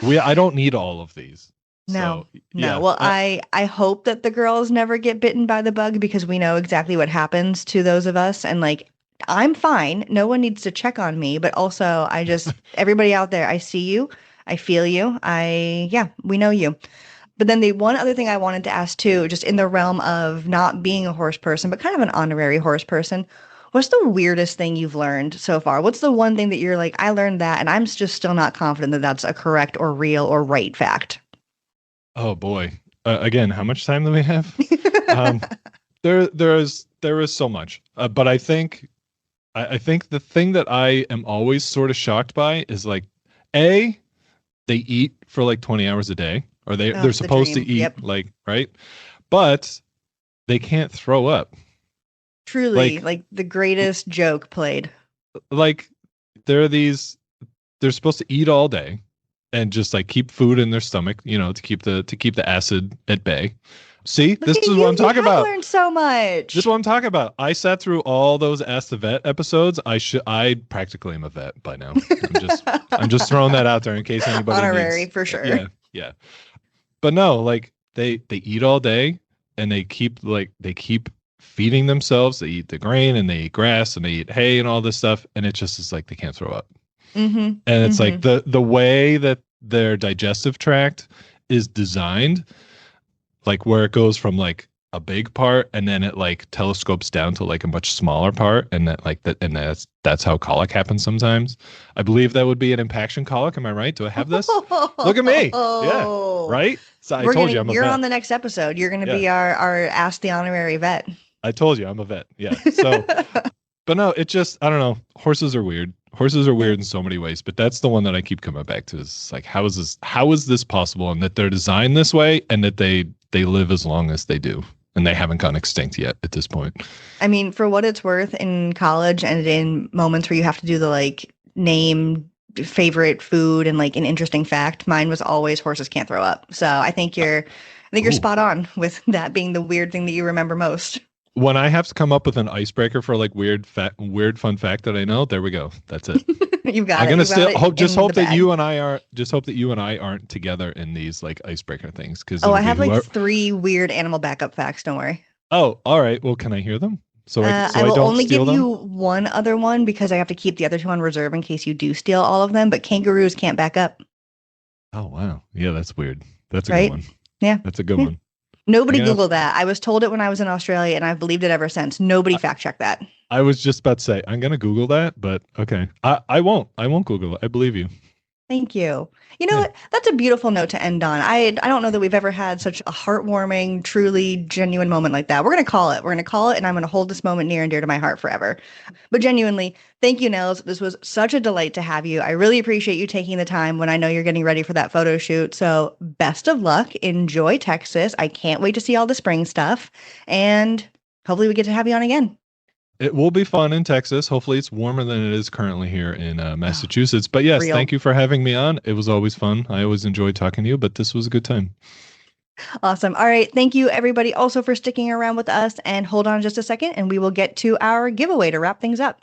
I don't need all of these. No. Yeah. Well, I hope that the girls never get bitten by the bug because we know exactly what happens to those of us. And like, I'm fine. No one needs to check on me. But also, everybody out there, I see you. I feel you. We know you. But then the one other thing I wanted to ask too, just in the realm of not being a horse person, but kind of an honorary horse person, what's the weirdest thing you've learned so far? What's the one thing that you're like, I learned that and I'm just still not confident that that's a correct or real or right fact? Oh boy. Again, how much time do we have? There is so much. But I think the thing that I am always sort of shocked by is like, they eat for like 20 hours a day. Or they're supposed to eat, like, right? But they can't throw up. Truly, like the greatest joke played. Like they're supposed to eat all day and just like keep food in their stomach, to keep the acid at bay. See, this is what I'm talking about. I learned so much. This is what I'm talking about. I sat through all those Ask the Vet episodes. I practically am a vet by now. I'm just throwing that out there in case anybody honorary for sure. Yeah. But no, like they eat all day and they keep feeding themselves. They eat the grain and they eat grass and they eat hay and all this stuff. And it just is like they can't throw up. Mm-hmm. And it's like the way that their digestive tract is designed, like where it goes from like a big part and then it like telescopes down to like a much smaller part, and that's how colic happens sometimes. I believe that would be an impaction colic. Am I right? Do I have this? Look at me. Yeah. Right? So I told you I'm a vet. You're on the next episode. You're going to be our Ask the Honorary Vet. I told you I'm a vet. Yeah. So, but no, it just, I don't know. Horses are weird. Horses are weird in so many ways, but that's the one that I keep coming back to. Is like, how is this possible? And that they're designed this way and that they live as long as they do. and they haven't gone extinct yet at this point. I mean, for what it's worth, in college and in moments where you have to do the like name favorite food and like an interesting fact, mine was always horses can't throw up. So I think you're spot on with that being the weird thing that you remember most. When I have to come up with an icebreaker for like weird fun fact that I know, there we go. That's it. You've got I'm it. gonna still hope that bag. you and I aren't together in these like icebreaker things. Because I have like 3 weird animal backup facts. Don't worry. Oh, all right. Well, can I hear them? I will only give you one other one because I have to keep the other 2 on reserve in case you do steal all of them. But kangaroos can't back up. Oh wow, yeah, that's weird. That's a right? good one. Yeah, that's a good one. Nobody Googled that. I was told it when I was in Australia, and I've believed it ever since. Nobody fact checked that. I was just about to say I'm gonna Google that, but okay, I won't Google it. I believe you. Thank you. You know what? That's a beautiful note to end on. I don't know that we've ever had such a heartwarming, truly genuine moment like that. We're going to call it. And I'm going to hold this moment near and dear to my heart forever. But genuinely, thank you, Nels. This was such a delight to have you. I really appreciate you taking the time when I know you're getting ready for that photo shoot. So best of luck. Enjoy Texas. I can't wait to see all the spring stuff. And hopefully we get to have you on again. It will be fun in Texas. Hopefully it's warmer than it is currently here in Massachusetts. But yes, thank you for having me on. It was always fun. I always enjoyed talking to you, but this was a good time. Awesome. All right. Thank you, everybody, also for sticking around with us. And hold on just a second, and we will get to our giveaway to wrap things up.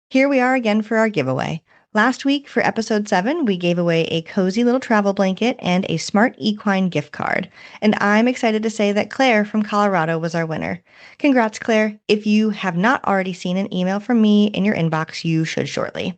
Here we are again for our giveaway. Last week for episode 7, we gave away a cozy little travel blanket and a Smart Equine gift card. And I'm excited to say that Claire from Colorado was our winner. Congrats, Claire. If you have not already seen an email from me in your inbox, you should shortly.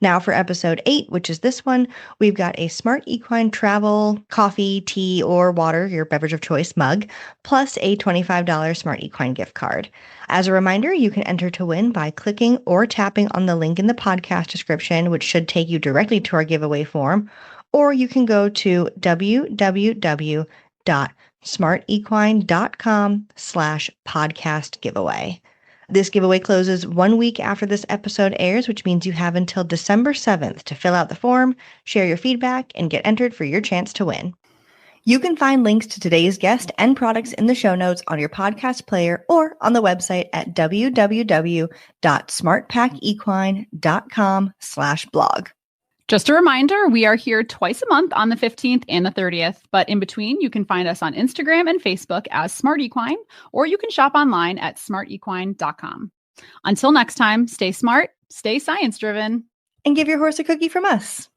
Now for episode 8, which is this one, we've got a Smart Equine travel, coffee, tea, or water, your beverage of choice mug, plus a $25 Smart Equine gift card. As a reminder, you can enter to win by clicking or tapping on the link in the podcast description, which should take you directly to our giveaway form, or you can go to www.smartequine.com/podcast giveaway. This giveaway closes 1 week after this episode airs, which means you have until December 7th to fill out the form, share your feedback, and get entered for your chance to win. You can find links to today's guest and products in the show notes on your podcast player or on the website at www.smartpakequine.com/blog. Just a reminder, we are here twice a month on the 15th and the 30th, but in between, you can find us on Instagram and Facebook as Smart Equine, or you can shop online at smartequine.com. Until next time, stay smart, stay science-driven, and give your horse a cookie from us.